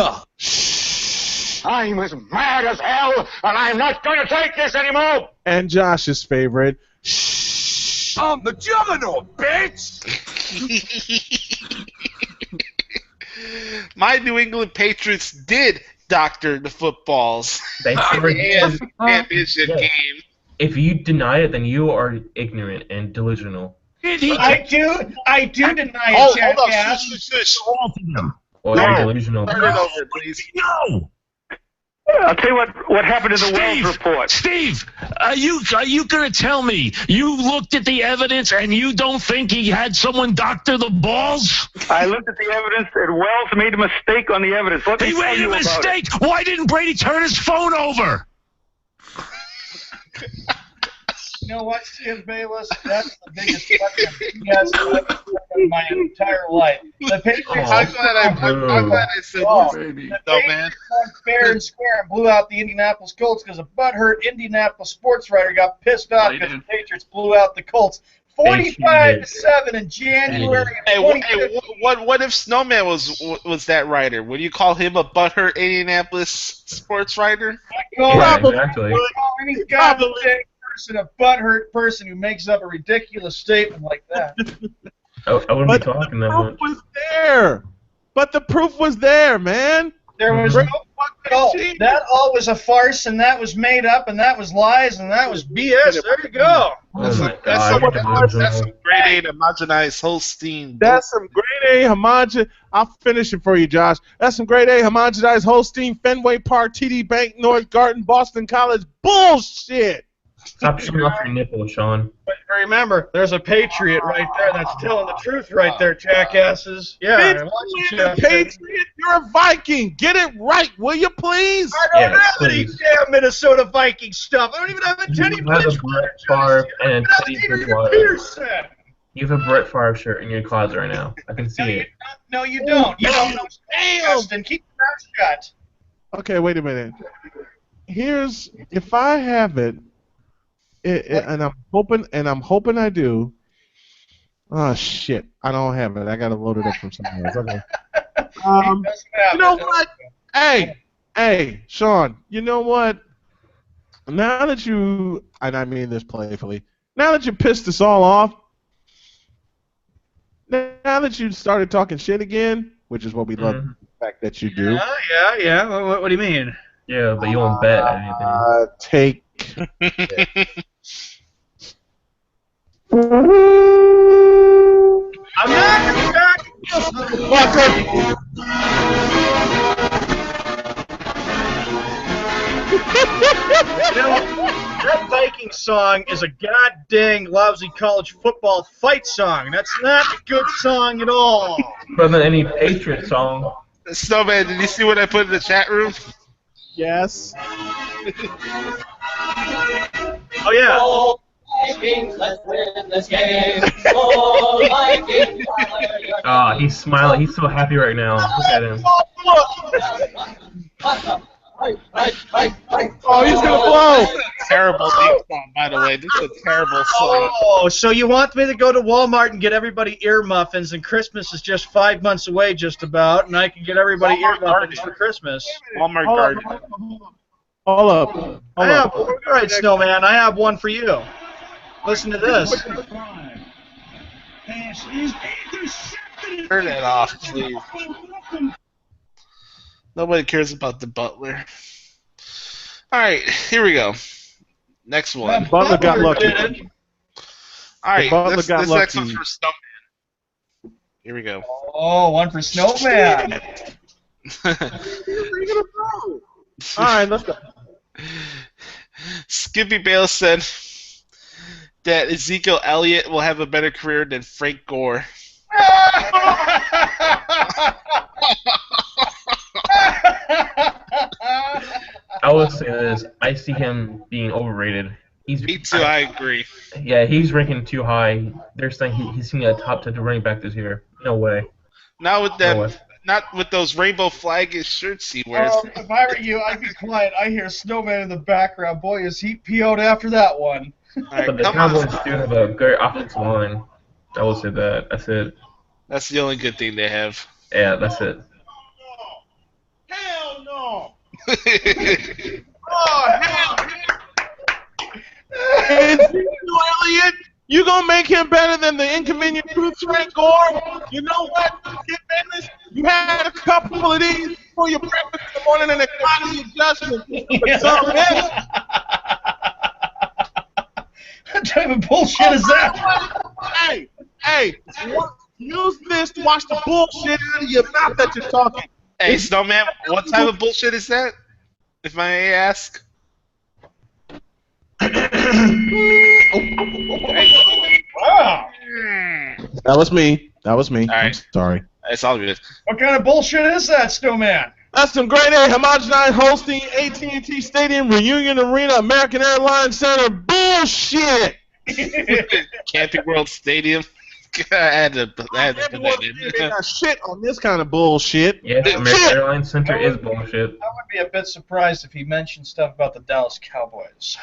I'm as mad as hell, and I'm not going to take this anymore. And Josh's favorite. I'm the juggernaut, bitch. My New England Patriots did doctor the footballs. They sure did. Championship game. If you deny it, then you are ignorant and delusional. I do deny it, jackass. Well, you're delusional. Turn it over, please. No. I'll tell you what happened in the Wells report. Steve, are you going to tell me you looked at the evidence and you don't think he had someone doctor the balls? I looked at the evidence, and Wells made a mistake on the evidence. Let me He tell made you a about it. mistake. Why didn't Brady turn his phone over? You know what, Skip Bayless? That's the biggest fucking BS I've ever heard in my entire life. The Patriots. I'm glad I said Baby. The Patriots went fair and square and blew out the Indianapolis Colts because a butthurt Indianapolis sports writer got pissed off because the Patriots blew out the Colts 45-7 in January of 2015. What if Snowman was that writer? Would you call him a butthurt Indianapolis sports writer? Exactly. Any goddamn person, a butthurt person who makes up a ridiculous statement like that. I wouldn't be talking that much. The proof was there. But the proof was there, man. There was no fucking that all was a farce, and that was made up, and that was lies, and that was BS. There you go. Oh my That's some grade A homogenized Holstein. That's some grade A homogenized. I'll finish it for you, Josh. That's some grade A homogenized Holstein, Fenway Park, TD Bank, North Garden, Boston College bullshit. Stop showing off your nipples, Sean. But remember, there's a patriot right there that's telling the truth right there, jackasses. Yeah. You're a patriot. You're a Viking. Get it right, will you please? I don't have any damn Minnesota Viking stuff. I don't even have a Teddy Bridgewater. And Teddy Bridgewater. You have a Brett Favre shirt in your closet right now. I can see it. No, you don't. You don't know. Damn. Keep your mouth shut. Okay, wait a minute. Here's if I have it. And I'm hoping I do. Oh shit! I don't have it. I gotta load it up from somewhere else. Okay. You know what? Hey, Sean. You know what? Now that you, and I mean this playfully, now that you pissed us all off, now that you started talking shit again, which is what we love the fact that you do. Yeah. What do you mean? Yeah, but you won't bet anything. Take I'm not back. You know, that Viking song is a goddamn lousy college football fight song. That's not a good song at all. Better than any Patriot song. Snowman, did you see what I put in the chat room? Yes. Oh, yeah. Vikings, let's win this game. Oh, Vikings, Ah, he's smiling. He's so happy right now. Look at him. Oh, he's gonna blow. Terrible theme song, by the way. This is a terrible song. Oh, so you want me to go to Walmart and get everybody ear muffins, and Christmas is just 5 months away, just about, and I can get everybody ear muffins for Christmas. Walmart Garden. Hold up. All right, Snowman, I have one for you. Listen to this. Turn that off, please. Nobody cares about the butler. All right, here we go. Next one. Butler got lucky. All right, Butler this got next lucky. one's for Snowman. Here we go. Oh, one for Snowman. All right, let's go. Skippy Bale said that Ezekiel Elliott will have a better career than Frank Gore. I will say this. I see him being overrated. Me too, I agree. Yeah, he's ranking too high. They're saying he's going to be a top 10 running back this year. No way. Not with them. No way. Not with those rainbow flag shirts he wears. If I were you, I'd be quiet. I hear Snowman in the background. Boy, is he PO'd after that one. All right, But the come on. Cowboys do have a great offensive line. I will say that. That's it. That's the only good thing they have. Yeah, that's it. Hell no. Oh, hell. Ezekiel Elliott, you gonna make him better than the inconvenient truth, Frank Gore? You know what, Skip Bayless? You had a couple of these for your breakfast in the morning and economy adjustment. But some bitch, What type of bullshit is that? hey, use this to wash the bullshit out of your mouth that you're talking. Hey, Snowman, what type of bullshit is that? If I may ask. Wow. That was me. All right. I'm sorry. It's all good. What kind of bullshit is that, Snowman? That's some grade A homogenized hosting AT&T Stadium Reunion Arena American Airlines Center bullshit. Camping World Stadium. I had to put that They in. got shit on this kind of bullshit. Yeah, American Airlines Center is bullshit. I would be a bit surprised if he mentioned stuff about the Dallas Cowboys.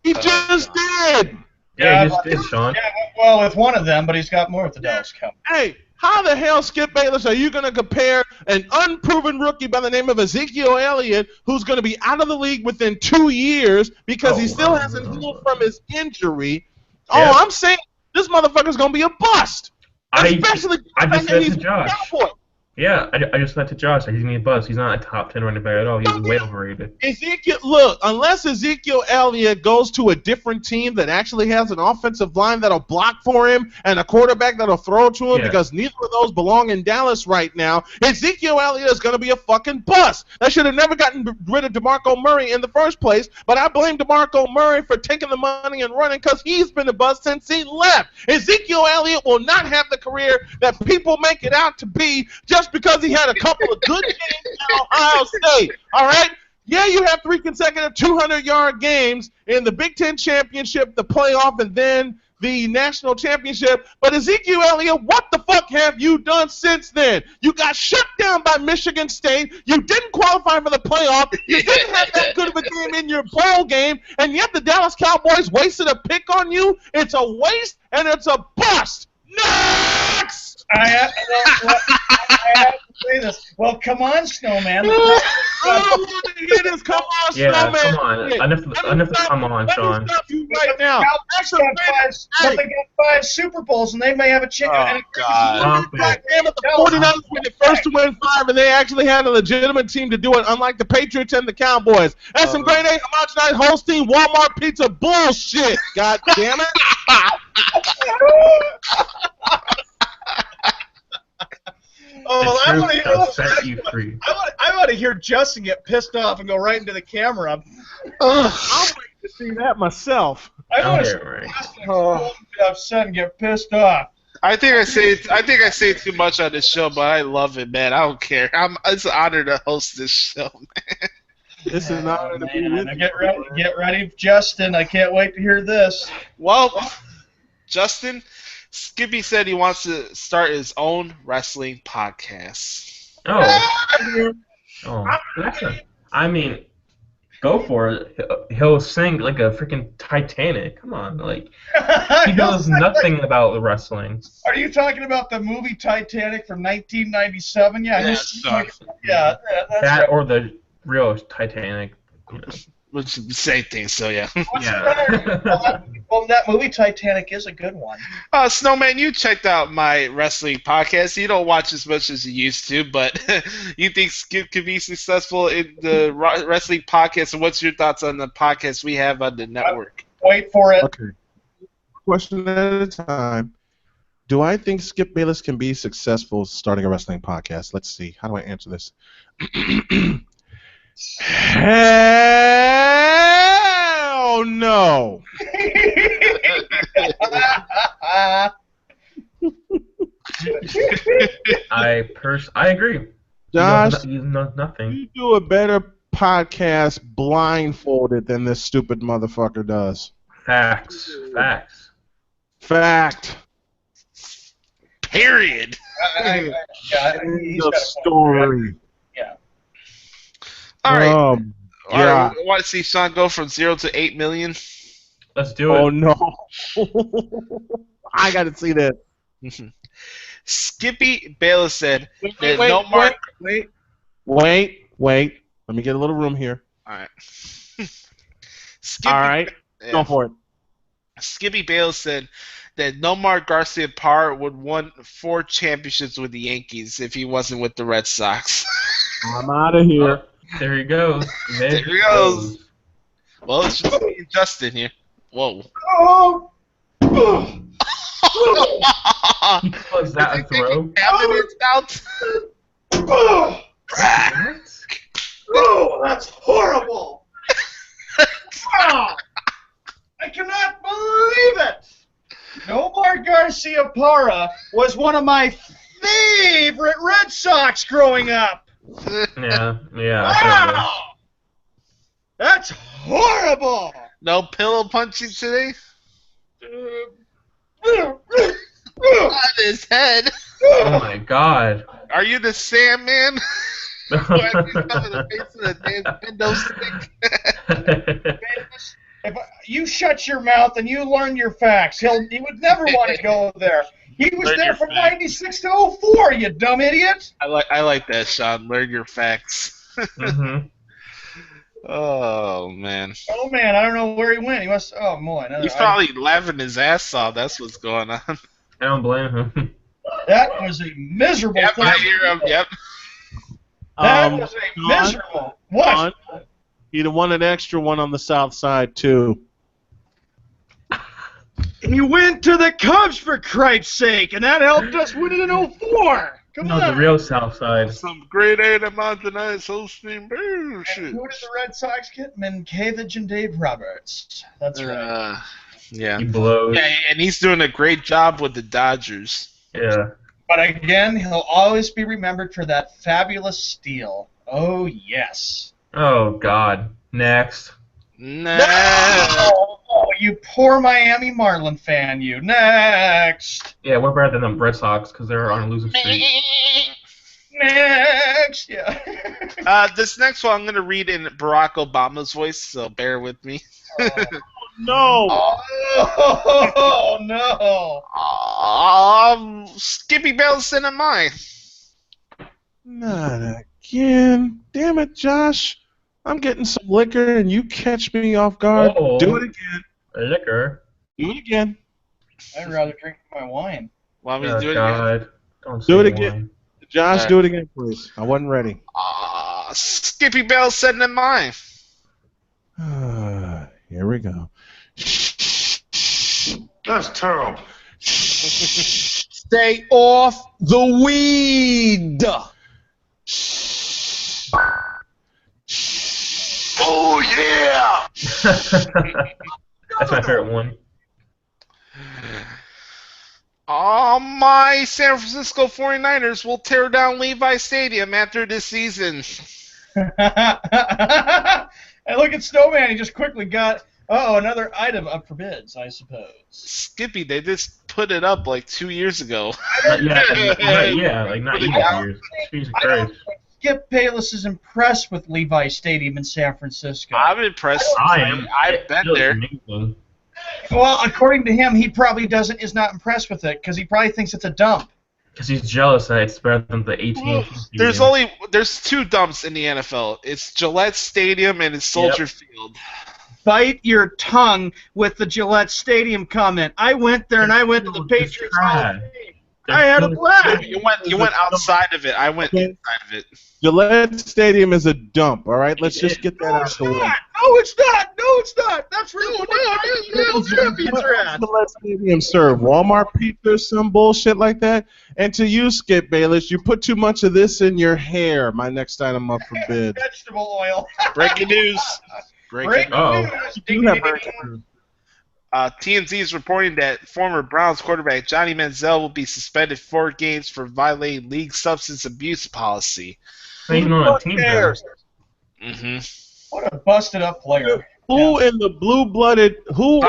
He just did. Yeah, he just did, Sean. Yeah, well, with one of them, but he's got more with the Dallas Cowboys. Hey, how the hell, Skip Bayless, are you going to compare an unproven rookie by the name of Ezekiel Elliott, who's going to be out of the league within 2 years because he still hasn't healed from his injury? Yeah. Oh, I'm saying this motherfucker's going to be a bust. Especially I just said he's to Josh. a Cowboy. Yeah, I just said to Josh that he's going to be a buzz. He's not a top 10 running back at all. He's way overrated. Ezekiel, look, unless Ezekiel Elliott goes to a different team that actually has an offensive line that'll block for him and a quarterback that'll throw to him, Yeah. because neither of those belong in Dallas right now, Ezekiel Elliott is going to be a fucking bust. They should have never gotten rid of DeMarco Murray in the first place, but I blame DeMarco Murray for taking the money and running because he's been a bust since he left. Ezekiel Elliott will not have the career that people make it out to be just because he had a couple of good games at Ohio State. All right? Yeah, you have 3 consecutive 200-yard games in the Big Ten Championship, the playoff, and then the national championship. But Ezekiel Elliott, what the fuck have you done since then? You got shut down by Michigan State. You didn't qualify for the playoff. You didn't have that good of a game in your bowl game, and yet the Dallas Cowboys wasted a pick on you. It's a waste, and it's a bust. Next! I have to say this. Well, come on, Snowman. Oh, it is. Come on, Yeah, Snowman. come on. Enough to come on, Sean. Let me stop you right now. But they got 5 Super Bowls, and they may have a chance. Oh, God. Stop it. Damn it, the 49ers were the first to win 5, and they actually had a legitimate team to do it, unlike the Patriots and the Cowboys. That's some grade A homogenized Holstein Walmart pizza bullshit. God damn it. Oh, The I want truth to shall set you free. I want to hear Justin get pissed off and go right into the camera. I'm waiting to see that myself. I want to Okay, see right. Justin get upset and get pissed off. I think I say too much on this show, but I love it, man. I don't care. It's an honor to host this show, man. This is not to be with you. Get ready, Justin. I can't wait to hear this. Well, Justin, Skippy said he wants to start his own wrestling podcast. I mean, go for it. He'll sing like a freaking Titanic. Come on, like he knows nothing about wrestling. Are you talking about the movie Titanic from 1997? Yeah, Yes, that's That right. or the real Titanic. You know. Which is the same thing, so yeah. Yeah. Well, that movie Titanic is a good one. Snowman, you checked out my wrestling podcast. You don't watch as much as you used to, but you think Skip could be successful in the wrestling podcast? And what's your thoughts on the podcast we have on the network? Wait for it. Okay. Question at a time. Do I think Skip Bayless can be successful starting a wrestling podcast? Let's see. How do I answer this? Hell no. I agree. Josh, You know nothing. you do a better podcast blindfolded than this stupid motherfucker does. Facts. Fact. Period. End of story. Yeah. All right. Oh, All yeah. right. Want to see Sean go from 0 to 8 million? Let's do it. Oh no. I gotta see that. Skippy Bayless said that Wait. Let me get a little room here. All right. Skippy, All right. Go for it. Skippy Bayless said that Nomar Garcia Parra would won 4 championships with the Yankees if he wasn't with the Red Sox. I'm out of here. There he goes. There he goes. Well, it's just me and Justin here. Whoa. Was that a throw? Cabinets out. Oh, that's horrible! Oh, I cannot believe it! Nomar Garcia Parra was one of my favorite Red Sox growing up. Yeah. Wow! That's horrible! No pillow punching today? On his head. Oh my God. Are you the Sandman? Do I see some of the face of the damn window stick? If you shut your mouth and you learn your facts, he would never want to go there. He was Learn there your from facts. 96 to 04, you dumb idiot. I like that, Sean. Learn your facts. Mm-hmm. Oh man. Oh man, I don't know where he went. He must. Oh boy, He's probably laughing his ass off. That's what's going on. I don't blame him. that was a miserable. Yep, thing. I hear him. Yep. That was a miserable. What? He'd have won an extra one on the south side too. He went to the Cubs for Christ's sake, and that helped us win it in 04. Come No, on. the real South Side. Some grade A mountainized hosting bullshit. Who did the Red Sox get? Minkavage and Dave Roberts. That's right. Yeah. He blows. Yeah, and he's doing a great job with the Dodgers. Yeah. But again, he'll always be remembered for that fabulous steal. Oh, yes. Oh God. Next. Nah. Oh, you poor Miami Marlin fan, you. Next. Yeah, we're better than the Red Sox because they're on a losing streak. Next. Yeah. This next one I'm going to read in Barack Obama's voice, so bear with me. No. Oh, no. Skippy Skippy Bayless in mine. Not again. Damn it, Josh. I'm getting some liquor and you catch me off guard. Oh. Do it again. Liquor. Do it again. I'd rather drink my wine. Want me Oh, to do it again? God. Don't Do say it again. wine. Josh, do it again, please. I wasn't ready. Skippy Bayless in mine. Here we go. That's terrible. Stay off the weed. Oh, yeah. That's my favorite one. My San Francisco 49ers will tear down Levi Stadium after this season. And look at Snowman. He just quickly got, another item up for bids, I suppose. Skippy, they just put it up like 2 years ago. Not even years. Jesus I don't Christ. think Skip Bayless is impressed with Levi Stadium in San Francisco. I'm impressed. I am. I've been there. Amazing. Well, according to him, he probably is not impressed with it because he probably thinks it's a dump. Because he's jealous that it's better than the 18. There's two dumps in the NFL. It's Gillette Stadium and it's Soldier Field. Bite your tongue with the Gillette Stadium comment. I went there and I went to the Patriots Hall of Fame. I had a blast. You went outside of it. I went inside of it. Gillette Stadium is a dump, all right? Let's just get that out of the way. No, it's not. No, it's not. That's really what champions are at. Gillette Stadium serve? Walmart pizza or some bullshit like that? And to you, Skip Bayless, you put too much of this in your hair. My next item up for bid. Vegetable oil. Breaking news. Breaking news. TMZ is reporting that former Browns quarterback Johnny Manziel will be suspended 4 games for violating league substance abuse policy. Even on a team there. What a busted up player. Who in the blue-blooded, blue,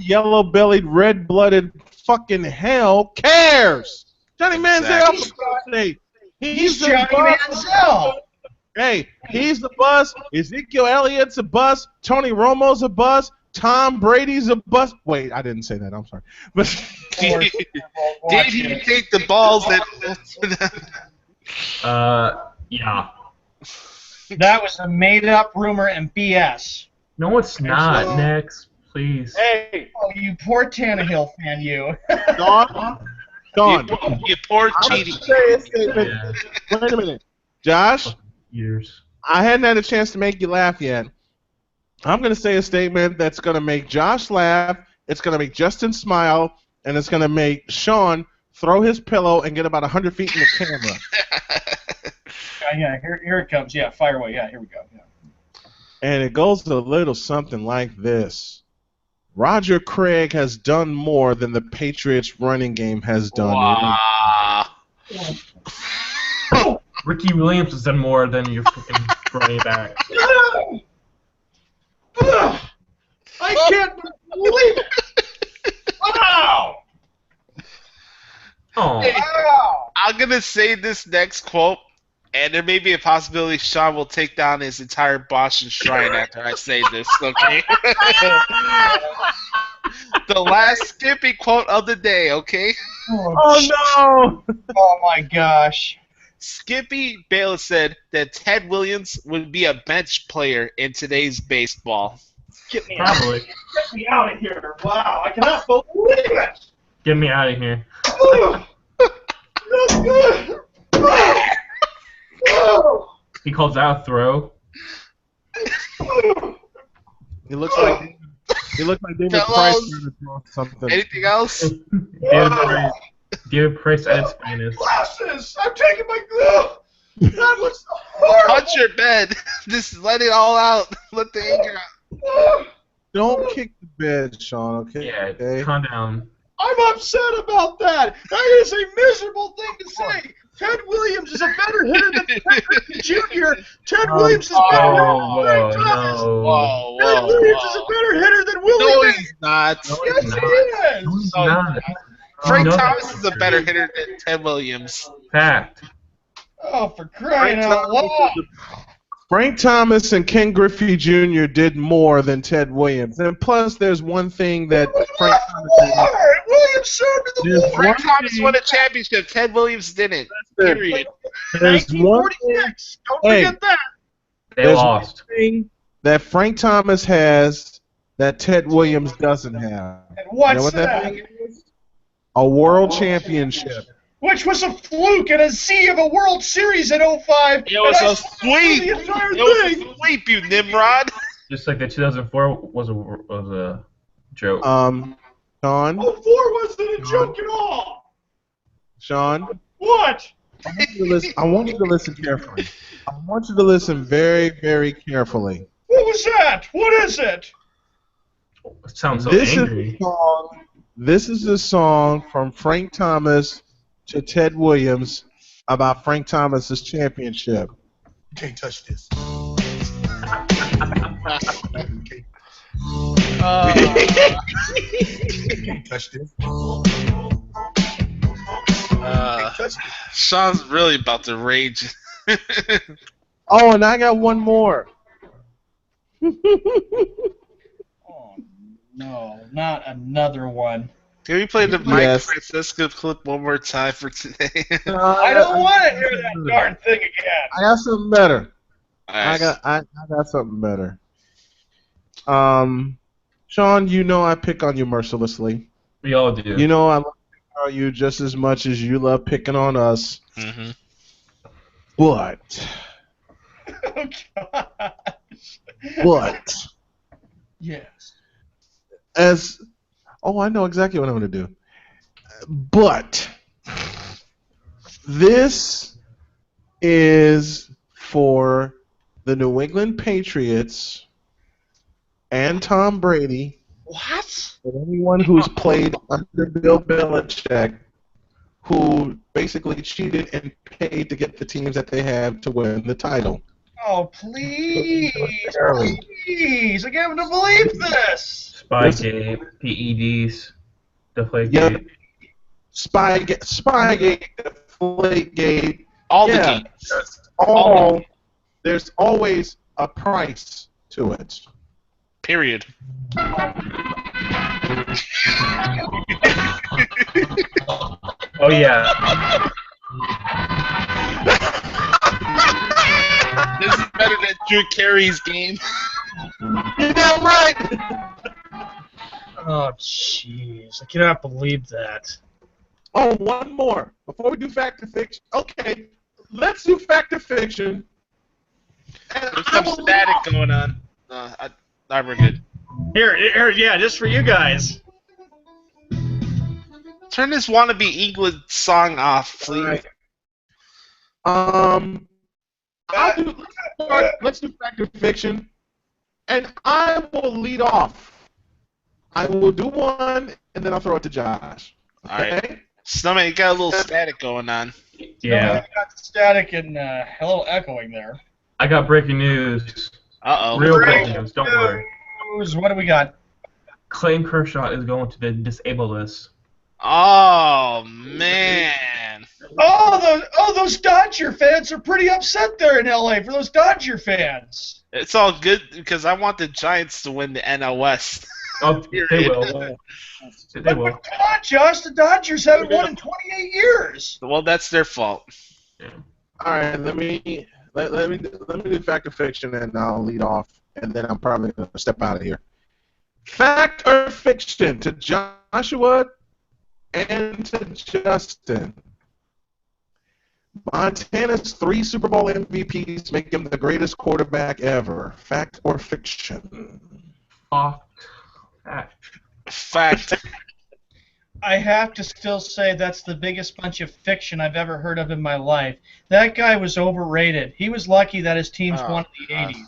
yellow-bellied, red-blooded fucking hell cares? Johnny Manziel, he's Johnny Manziel. Hey, he's the buzz. Ezekiel Elliott's a buzz. Tony Romo's a buzz. Tom Brady's a buzz. Wait, I didn't say that. I'm sorry. But did he take the balls that? Yeah. That was a made-up rumor and BS. No, it's not. Next, please. Hey, you poor Tannehill fan, you. Don. You poor cheating. Wait a minute, Josh. Years. I hadn't had a chance to make you laugh yet. I'm going to say a statement that's going to make Josh laugh, it's going to make Justin smile, and it's going to make Sean throw his pillow and get about 100 feet in the camera. Yeah, here it comes. Yeah, fire away. Yeah, here we go. Yeah. And it goes a little something like this. Roger Craig has done more than the Patriots running game has done. Wow. Ricky Williams has done more than your fucking running back. I can't believe it! Wow! Oh. Wow! I'm going to say this next quote, and there may be a possibility Sean will take down his entire Boston Shrine after I say this, okay? The last Skippy quote of the day, okay? Oh, no! Oh, my gosh. Skippy Bayless said that Ted Williams would be a bench player in today's baseball. Get me Probably. Get me out of here. Wow, I cannot believe it. Get me out of here. That's good. He calls out a throw. He looks like David Price trying to throw something. Anything else? David Price at its finest. Glasses! I'm taking my glove! That was so horrible! Punch your bed. Just let it all out. Let the anger out. Don't kick the bed, Sean, okay? Yeah, Okay? calm down. I'm upset about that! That is a miserable thing to say! Ted Williams is a better hitter than Ted Griffey Jr. Ted Williams is better Whoa, hitter than no. Ted Williams is a better hitter than Willie No, Mays. he's not. Yes, he is! No, he's not. Frank No. Thomas is a better hitter than Ted Williams. Fact. Oh, for crying out loud! Frank Thomas and Ken Griffey Jr. did more than Ted Williams. And plus, there's one thing that Frank Thomas did. Williams served in the There's war. Frank one Thomas thing- won a championship. Ted Williams didn't. Period. There's one 1946. Don't Hey. forget that. They There's lost. one thing that Frank Thomas has that Ted Williams doesn't have. And You what's know what that? thing is? A world championship. Which was a fluke and a Z of a World Series in 05. It was and I a saw sweep. The entire It was thing. a sweep, you Nimrod. Just like the 2004 was a joke. Sean, 04 wasn't a joke at all. Sean, What? I want you to listen carefully. I want you to listen very, very carefully. What was that? What is it? It sounds so This angry. is a song. This is a song from Frank Thomas to Ted Williams about Frank Thomas's championship. You can't touch this. You can't touch this. Sean's really about to rage. Oh, and I got one more. Oh, no, not another one. Can we play the Mike Yes. Francesco clip one more time for today? I don't want to hear that darn thing again. I got something better. Alright. I got something better. Sean, you know I pick on you mercilessly. We all do. You know I love picking on you just as much as you love picking on us. Mm-hmm. But Oh, God. Yes. I know exactly what I'm going to do. But this is for the New England Patriots and Tom Brady. What? And anyone who's played under Bill Belichick, who basically cheated and paid to get the teams that they have to win the title. Oh, please. Early. Please. I can't even believe this. Spygate, PEDs, Deflategate. Yeah. Spygate, Deflategate. All Yeah. the games. There's always a price to it. Period. Oh yeah. This is better than Drew Carey's game. You're damn right. Oh, jeez. I cannot believe that. Oh, one more before we do fact or fiction. Okay, let's do fact or fiction. And There's I some will static lead going on. We're good. Here, yeah, just for you guys. Turn this wannabe England song off, please. let's do fact or fiction, and I will lead off. I will do one, and then I'll throw it to Josh. Okay? Alright. Snowman, you got a little static going on. Yeah. I got static and a little echoing there. I got breaking news. Uh-oh. Real breaking news. Don't worry. What do we got? Clayton Kershaw is going to the disabled list. Oh, man. Those Dodger fans are pretty upset there in LA for those Dodger fans. It's all good because I want the Giants to win the NL West. Oh, they Period. will. They will. But come on, Josh, the Dodgers haven't won in 28 years. Well, that's their fault. Yeah. All right, let me do fact or fiction, and I'll lead off, and then I'm probably going to step out of here. Fact or fiction to Joshua and to Justin. Montana's 3 Super Bowl MVPs make him the greatest quarterback ever. Fact or fiction? Fact. I have to still say that's the biggest bunch of fiction I've ever heard of in my life. That guy was overrated. He was lucky that his teams won in the 80s.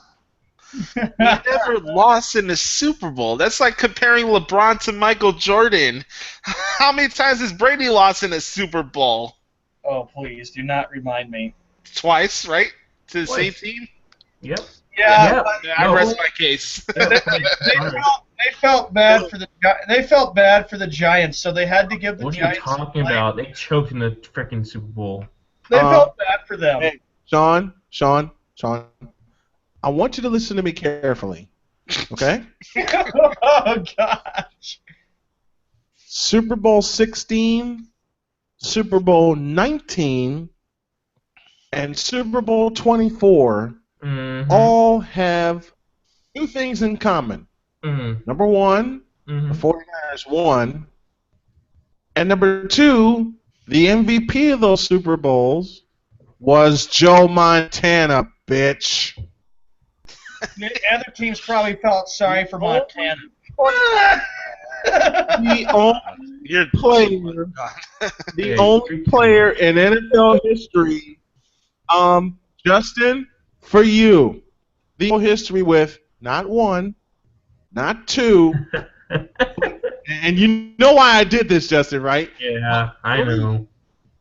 He never lost in the Super Bowl. That's like comparing LeBron to Michael Jordan. How many times has Brady lost in a Super Bowl? Oh, please, do not remind me. Twice, right? To the Twice. same team? Yep. Yeah, I rest my case. they felt bad for the Giants, so they had to give the What are you Giants. talking about? They choked in the freaking Super Bowl. They felt bad for them. Hey, Sean, I want you to listen to me carefully, okay? Oh gosh. Super Bowl 16, Super Bowl 19, and Super Bowl 24 all have two things in common. Number one, the 49ers won. And number two, the MVP of those Super Bowls was Joe Montana, bitch. The other teams probably felt sorry for Montana. The only player in NFL history, Justin, for you, the history with not one, not two, and you know why I did this, Justin, right? Yeah, I know.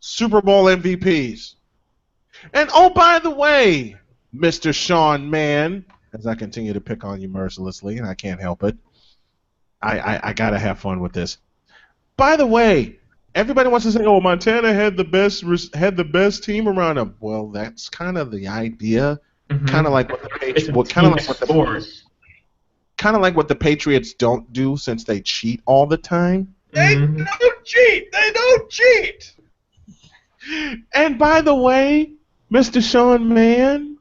Super Bowl MVPs. And oh, by the way, Mr. Sean Mann, as I continue to pick on you mercilessly, and I can't help it, I gotta have fun with this. By the way, everybody wants to say, "Oh, Montana had the best team around him." Well, that's kind of the idea. Kind of like what the Patriots, kind of like what the Patriots don't do since they cheat all the time. They don't cheat. They don't cheat. And by the way, Mr. Sean Mann,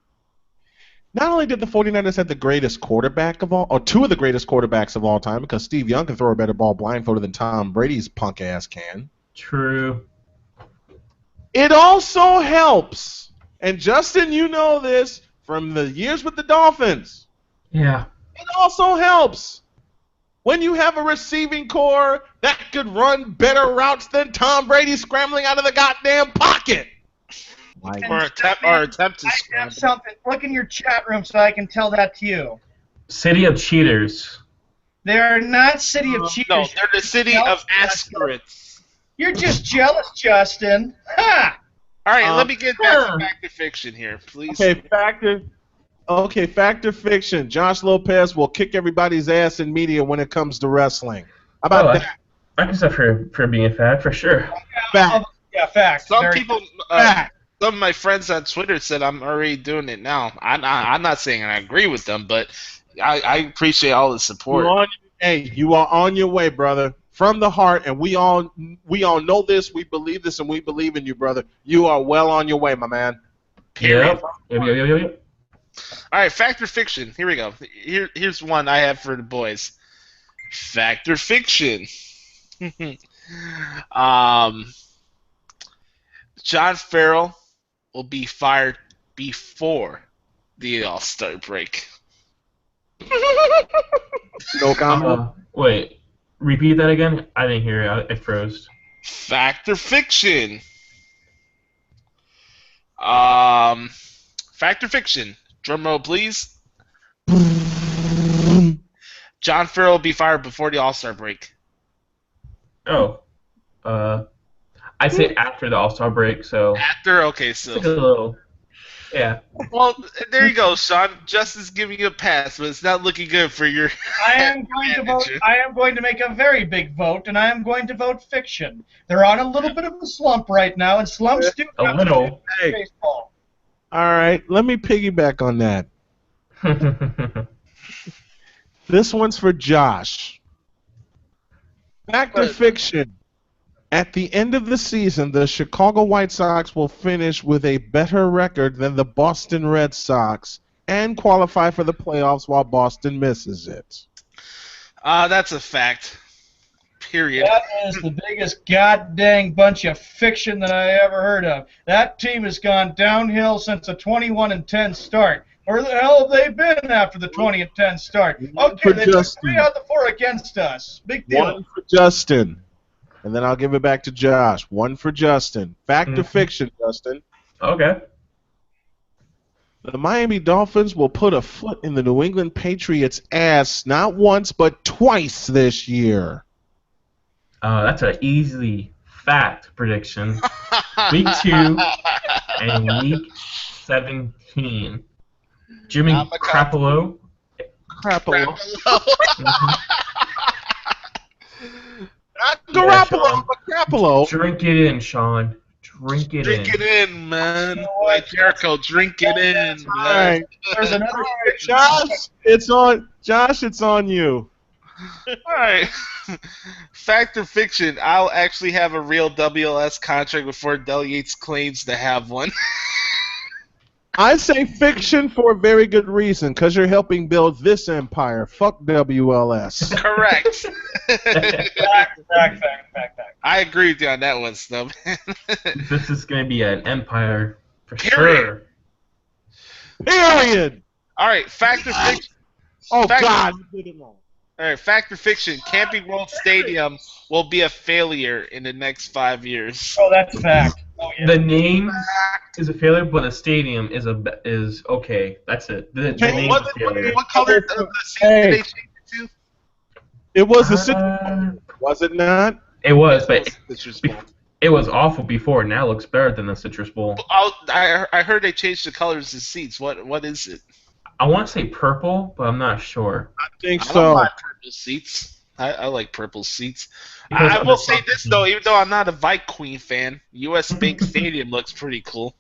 not only did the 49ers have the greatest quarterback of all, or two of the greatest quarterbacks of all time, because Steve Young can throw a better ball blindfolded than Tom Brady's punk ass can. True. It also helps, and Justin, you know this from the years with the Dolphins. Yeah. It also helps when you have a receiving core that could run better routes than Tom Brady scrambling out of the goddamn pocket. Or attempt to I scramble. have something. Look in your chat room so I can tell that to you. City of Cheaters. They're not City of Cheaters. No, they're the city of aspirates. You're just jealous, Justin. Ha! All right, let me get back to Fact or Fiction here, please. Okay, Fact or Fiction. Josh Lopez will kick everybody's ass in media when it comes to wrestling. How about that? I can say for being a fact, for sure. Fact. Yeah, fact. Some people, some of my friends on Twitter said I'm already doing it now. I'm not saying I agree with them, but I appreciate all the support. You are on your way, brother. From the heart, and we all know this, we believe this, and we believe in you, brother. You are well on your way, my man. Period. Yep. All right, Fact or Fiction. Here we go. Here's one I have for the boys. Fact or Fiction. John Farrell will be fired before the All-Star break. No comment. Wait, repeat that again? I didn't hear it. I froze. Fact or Fiction. Fact or Fiction. Drum roll, please. John Farrell will be fired before the All-Star break. Oh. I'd say after the All-Star break, so... After? Okay, so... It's a little... Yeah. Well, there you go, Sean. Justin's giving you a pass, but it's not looking good for your... I am going to vote. I am going to make a very big vote, and I am going to vote Fiction. They're on a little bit of a slump right now, and slumps do a little. Baseball. All right, let me piggyback on that. This one's for Josh. Fact or Fiction? At the end of the season, the Chicago White Sox will finish with a better record than the Boston Red Sox and qualify for the playoffs while Boston misses it. That's a fact. Period. That is the biggest goddamn bunch of fiction that I ever heard of. That team has gone downhill since a 21-10 start. Where the hell have they been after the 20-10 start? Okay, they took 3 out of the 4 against us. Big deal. One for Justin. And then I'll give it back to Josh. One for Justin. Fact or Fiction, Justin? Okay. The Miami Dolphins will put a foot in the New England Patriots' ass not once but twice this year. That's an easy fact prediction. Week 2 and Week 17. Jimmy Garoppolo. Not Garoppolo, but Garoppolo. Drink it in, Sean. Drink it in, man. Like Jericho, drink it in, man. All right. There's another Josh, it's on you. All right. Fact or fiction? I'll actually have a real WLS contract before Del Yates claims to have one. I say fiction for a very good reason, because you're helping build this empire. Fuck WLS. Correct. Fact. I agree with you on that one, Snub. This is going to be an empire for Period. sure. Period. All right, fact or fiction? Oh, Fact- God. I did it wrong. All right, fact or fiction? Camping World Stadium will be a failure in the next 5 years. Oh, that's fact. Oh, yeah. The name is a failure, but the stadium is okay. That's it. The name is a failure. What color of the season did they change it to? It was the Citrus Bowl, was it not? It was, but Citrus Bowl. it was awful before. Now it looks better than the Citrus Bowl. I heard they changed the colors of seats. What is it? I want to say purple, but I'm not sure. I think I don't so. like purple seats. I like purple seats. Because I of will the say this though, even though I'm not a Vike Queen fan, U.S. Bank Stadium looks pretty cool.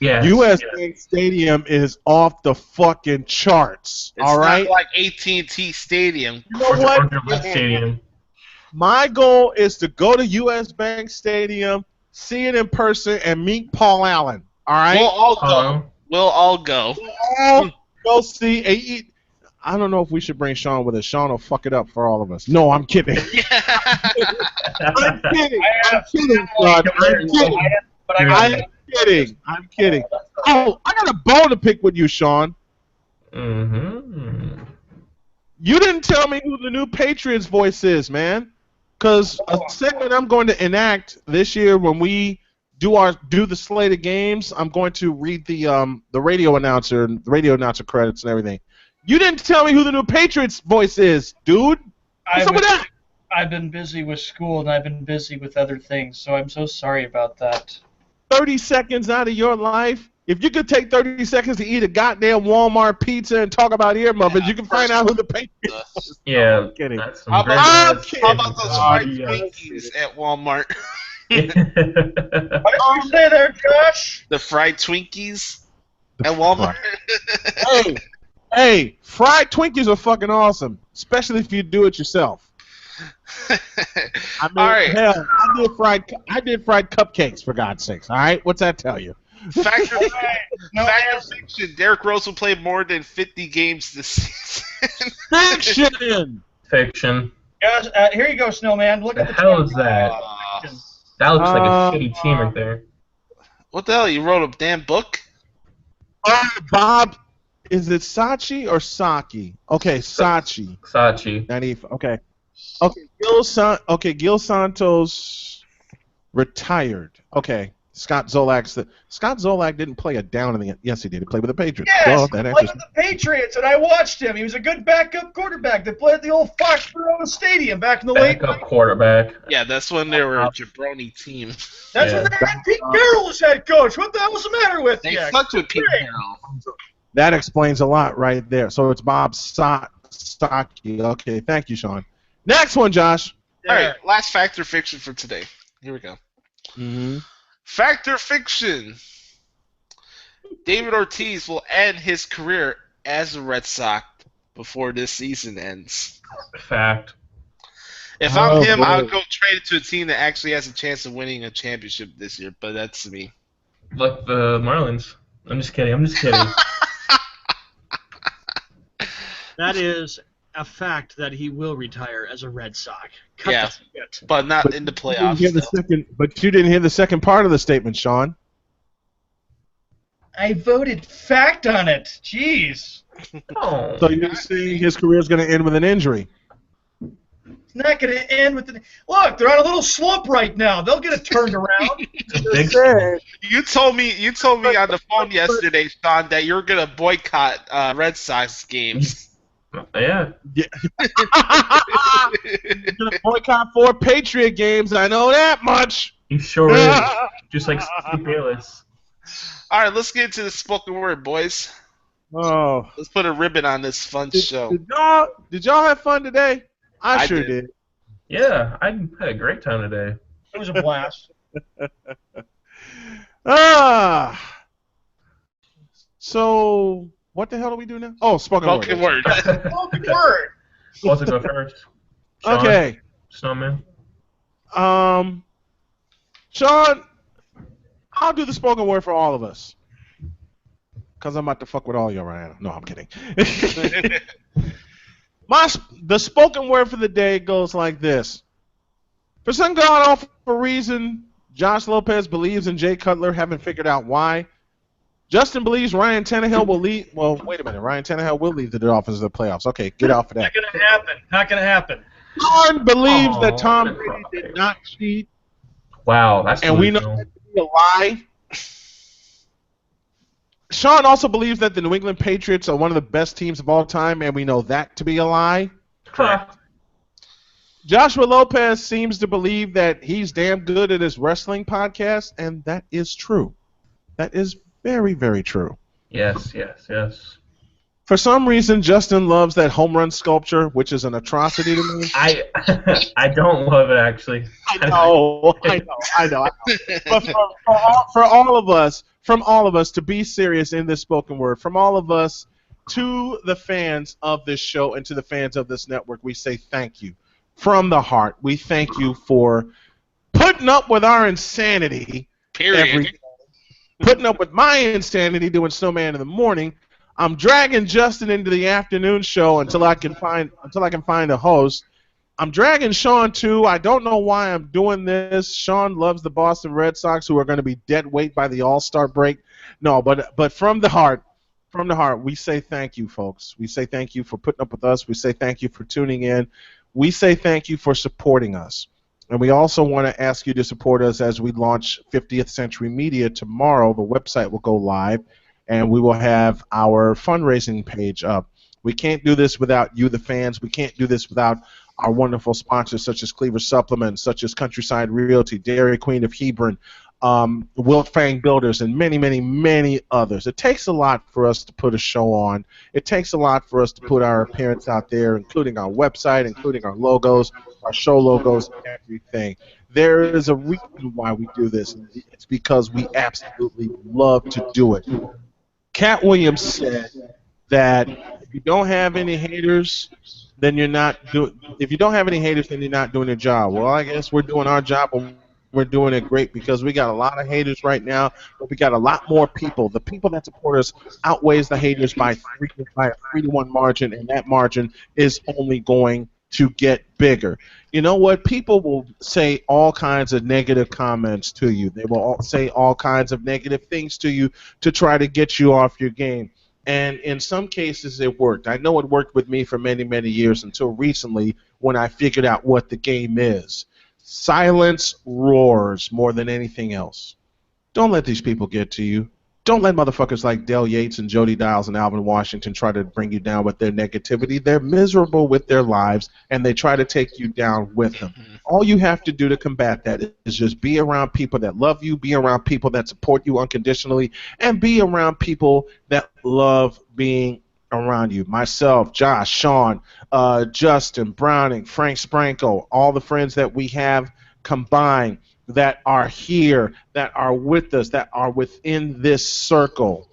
Yeah. U.S. Bank Stadium is off the fucking charts. It's all right. not like AT&T Stadium. You know what? Stadium. My goal is to go to U.S. Bank Stadium, see it in person, and meet Paul Allen. All right. We'll all go. We'll all go. All go see. I don't know if we should bring Sean with us. Sean will fuck it up for all of us. No, I'm kidding. I'm kidding. I'm kidding, Sean. I'm kidding. I'm kidding. Oh, I got a bone to pick with you, Sean. Mm-hmm. You didn't tell me who the new Patriots voice is, man. Because a segment I'm going to enact this year when we do the slate of games, I'm going to read the radio announcer credits and everything. You didn't tell me who the new Patriots voice is, dude. What's up with that? I've been busy with school and I've been busy with other things, so I'm so sorry about that. 30 seconds out of your life? If you could take 30 seconds to eat a goddamn Walmart pizza and talk about ear muffins, you can find out who the Patriots. Yeah. I'm kidding. That's some How great about ass those fried audio. Twinkies at Walmart? What did you say there, Josh? The fried Twinkies at Walmart. Hey, fried Twinkies are fucking awesome, especially if you do it yourself. I mean, All right. hell, I did fried cupcakes, for God's sakes. All right, what's that tell you? Fact or fiction? Derrick Rose will play more than 50 games this season. Fiction. Fiction. Josh, here you go, Snowman. Look The at the hell is that? That looks like a shitty team right there. What the hell? You wrote a damn book? Bob, is it Sachi or Saki? Okay, Sachi. Sachi. 90. Okay. Gil Santos retired. Okay. Scott Zolak didn't play a down in the. Yes, he did. He played with the Patriots. Yes, Well, he played with the Patriots, and I watched him. He was a good backup quarterback. They played at the old Foxborough Stadium back in the late Backup quarterback. Yeah, that's when they were a jabroni team. That's when they had Pete Carroll as head coach. What the hell was the matter with They you? fucked with Pete Carroll. That explains a lot right there. So it's Bob Saki. Okay, thank you, Sean. Next one, Josh. All right, last fact or fiction for today. Here we go. Mm-hmm. Fact or fiction? David Ortiz will end his career as a Red Sox before this season ends. Fact. If I'm him, I would go trade it to a team that actually has a chance of winning a championship this year, but that's me. Like the Marlins. I'm just kidding. That is a fact that he will retire as a Red Sox. Cut Yeah, the shit. but not in the playoffs. But you didn't hear the second part of the statement, Sean. I voted fact on it. Jeez. Oh. So you're saying his career is going to end with an injury? It's not going to end with the. Look, they're on a little slope right now. They'll get it turned around. You told me on the phone yesterday, Sean, that you're gonna boycott Red Sox games. Yeah. You're going to boycott 4 Patriot games. I know that much. He sure is. Just like Steve Bayless. All right, let's get into the spoken word, boys. Oh. Let's put a ribbon on this fun show. Did y'all have fun today? I sure did. Yeah, I had a great time today. It was a blast. So, what the hell do we do now? Oh, spoken word. Spoken word. Spoken word. Who wants to go first? Sean? Okay. Snowman? Sean, I'll do the spoken word for all of us. Because I'm about to fuck with all y'all right now. No, I'm kidding. The spoken word for the day goes like this. For some god-awful reason, Josh Lopez believes in Jay Cutler, haven't figured out why. Justin believes Ryan Tannehill will lead. Well, wait a minute. Ryan Tannehill will lead the Dolphins to the playoffs. Okay, get off of that. Not gonna happen. Not gonna happen. Sean believes that Tom I'm Brady gonna cry. did not cheat, Wow, that's and we know delusional. that to be a lie. Sean also believes that the New England Patriots are one of the best teams of all time, and we know that to be a lie. Correct. Joshua Lopez seems to believe that he's damn good at his wrestling podcast, and that is true. That is very, very true. Yes, yes, yes. For some reason, Justin loves that home run sculpture, which is an atrocity to me. I don't love it actually. I know. But for all of us, from all of us, to be serious in this spoken word, from all of us to the fans of this show and to the fans of this network, we say thank you. From the heart, we thank you for putting up with our insanity. Period. Putting up with my insanity doing Snowman in the morning. I'm dragging Justin into the afternoon show until I can find a host. I'm dragging Sean too. I don't know why I'm doing this. Sean loves the Boston Red Sox, who are going to be dead weight by the All-Star break. No, but from the heart, we say thank you, folks. We say thank you for putting up with us. We say thank you for tuning in. We say thank you for supporting us. And we also want to ask you to support us as we launch 50th Century Media tomorrow. The website will go live, and we will have our fundraising page up. We can't do this without you, the fans. We can't do this without our wonderful sponsors such as Cleaver Supplements, such as Countryside Realty, Dairy Queen of Hebron, Wilt Fang Builders, and many, many, many others. It takes a lot for us to put a show on. It takes a lot for us to put our appearance out there, including our website, including our logos, our show logos, everything. There is a reason why we do this. It's because we absolutely love to do it. Cat Williams said that if you don't have any haters, then you're not doing. If you don't have any haters, then you're not doing your job. Well, I guess we're doing our job, and we're doing it great because we got a lot of haters right now, but we got a lot more people. The people that support us outweighs the haters by a 3-to-1 margin, and that margin is only going to get bigger. You know what? People will say all kinds of negative comments to you. They will say all kinds of negative things to you to try to get you off your game. And in some cases, it worked. I know it worked with me for many, many years until recently when I figured out what the game is. Silence roars more than anything else. Don't let these people get to you. Don't let motherfuckers like Del Yates and Jody Dials and Alvin Washington try to bring you down with their negativity. They're miserable with their lives, and they try to take you down with them. All you have to do to combat that is just be around people that love you, be around people that support you unconditionally, and be around people that love being around you. Myself, Josh, Sean, Justin, Browning, Frank Spranko, all the friends that we have combined that are here, that are with us, that are within this circle.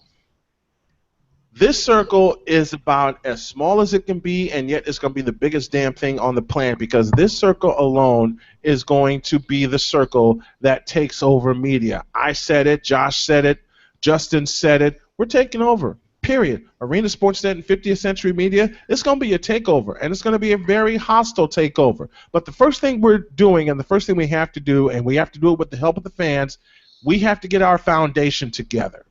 This circle is about as small as it can be, and yet it's going to be the biggest damn thing on the planet because this circle alone is going to be the circle that takes over media. I said it, Josh said it, Justin said it. We're taking over. Period. Arena Sportsnet and 50th Century Media, it's going to be a takeover, and it's going to be a very hostile takeover. But the first thing we're doing, and the first thing we have to do, and we have to do it with the help of the fans, we have to get our foundation together.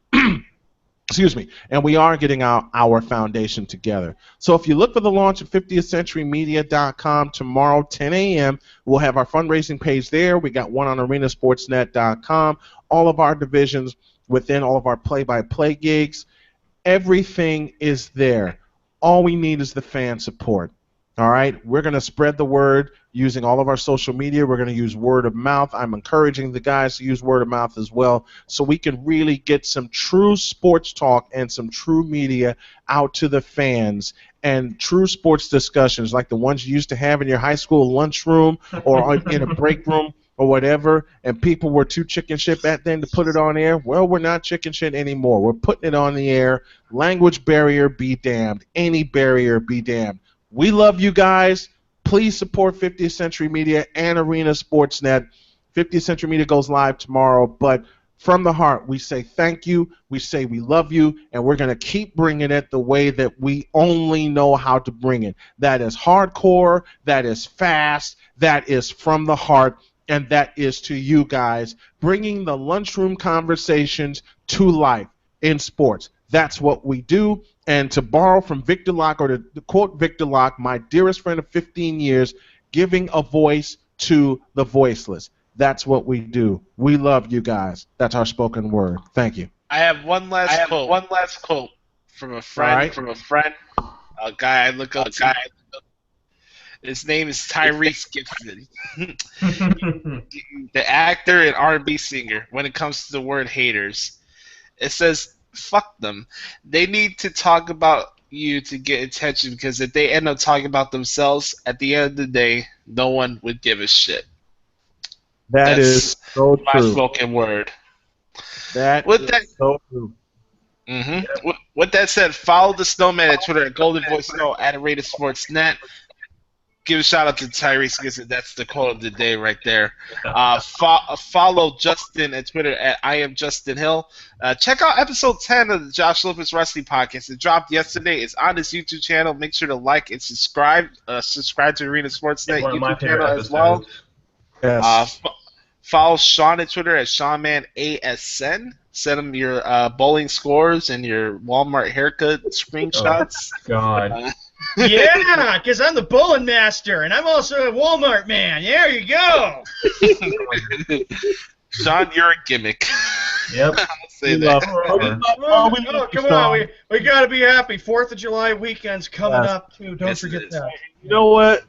Excuse me. And we are getting our foundation together. So if you look for the launch of 50thcenturymedia.com tomorrow, 10 a.m., we'll have our fundraising page there. We got one on arenasportsnet.com. All of our divisions within all of our play-by-play gigs. Everything is there. All we need is the fan support. All right? We're going to spread the word using all of our social media. We're going to use word of mouth. I'm encouraging the guys to use word of mouth as well so we can really get some true sports talk and some true media out to the fans and true sports discussions like the ones you used to have in your high school lunchroom or in a break room or whatever, and people were too chicken shit back then to put it on air. Well, we're not chicken shit anymore. We're putting it on the air. Language barrier be damned. Any barrier be damned. We love you guys. Please support 50th Century Media and Arena Sportsnet. 50th Century Media goes live tomorrow, but from the heart, we say thank you, we say we love you, and we're going to keep bringing it the way that we only know how to bring it. That is hardcore, that is fast, that is from the heart, and that is to you guys, bringing the lunchroom conversations to life in sports. That's what we do, and to borrow from Victor Locke, or to quote Victor Locke, my dearest friend of 15 years, giving a voice to the voiceless. That's what we do. We love you guys. That's our spoken word. Thank you. I have one last quote from a friend. A guy I look up to. His name is Tyrese Gibson. The actor and R&B singer. When it comes to the word haters, it says, "Fuck them. They need to talk about you to get attention, because if they end up talking about themselves, at the end of the day, no one would give a shit." That's so my true. spoken word. So true. Mm-hmm. With that said, follow the Snowman at Twitter at Golden Voice Snow at Rated Sportsnet. Give a shout out to Tyrese Gibson. That's the quote of the day right there. Follow Justin at Twitter at I am Justin Hill. Check out episode 10 of the Josh Lopez Wrestling Podcast. It dropped yesterday. It's on his YouTube channel. Make sure to like and subscribe. Subscribe to Arena Sportsnet YouTube channel as well. Yes. Follow Sean at Twitter at SeanManASN. Send him your bowling scores and your Walmart haircut screenshots. Oh, God. Yeah, because I'm the bowling master, and I'm also a Walmart man. There you go. Sean, you're a gimmick. Yep. I'll say that. Come on. We got to be happy. 4th of July weekend's coming up, too. Don't forget that. You know what?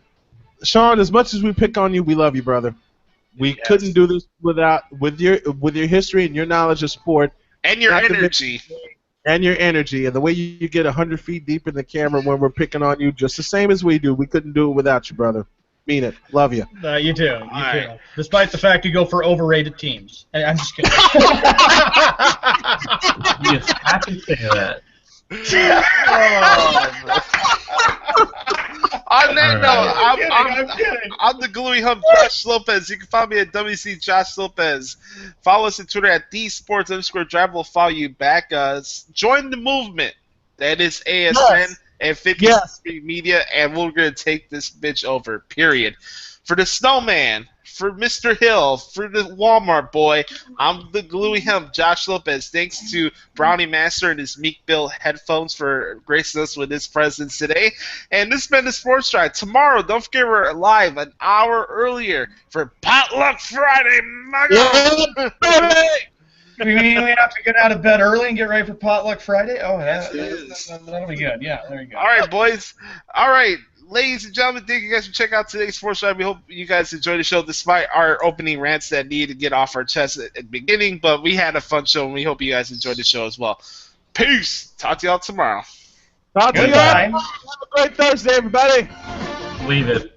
Sean, as much as we pick on you, we love you, brother. We couldn't do this with your history and your knowledge of sport. And your energy. And your energy. And the way you get 100 feet deep in the camera when we're picking on you, just the same as we do. We couldn't do it without you, brother. Mean it. Love you. You do. You do. Right. Despite the fact you go for overrated teams. I'm just kidding. You just have to say that. On that note, I'm kidding. I'm the Gluey Hump Josh Lopez. You can follow me at WC Josh Lopez. Follow us on Twitter at @thesports_drive. We'll follow you back. Join the movement. That is ASN and 50th Street Media, and we're going to take this bitch over, period. For the Snowman, for Mr. Hill, for the Walmart boy, I'm the Gluey Hump, Josh Lopez. Thanks to Brownie Master and his Meek Bill headphones for gracing us with his presence today. And this has been the Sports Drive. Tomorrow, don't forget we're live an hour earlier for Potluck Friday. We have to get out of bed early and get ready for Potluck Friday? Oh, that'll be good. Yeah, there you go. All right, boys. All right. Ladies and gentlemen, thank you guys for checking out today's Sports Drive. We hope you guys enjoyed the show despite our opening rants that needed to get off our chest at the beginning, but we had a fun show, and we hope you guys enjoyed the show as well. Peace. Talk to y'all tomorrow. Talk to you all. Have a great Thursday, everybody. Leave it.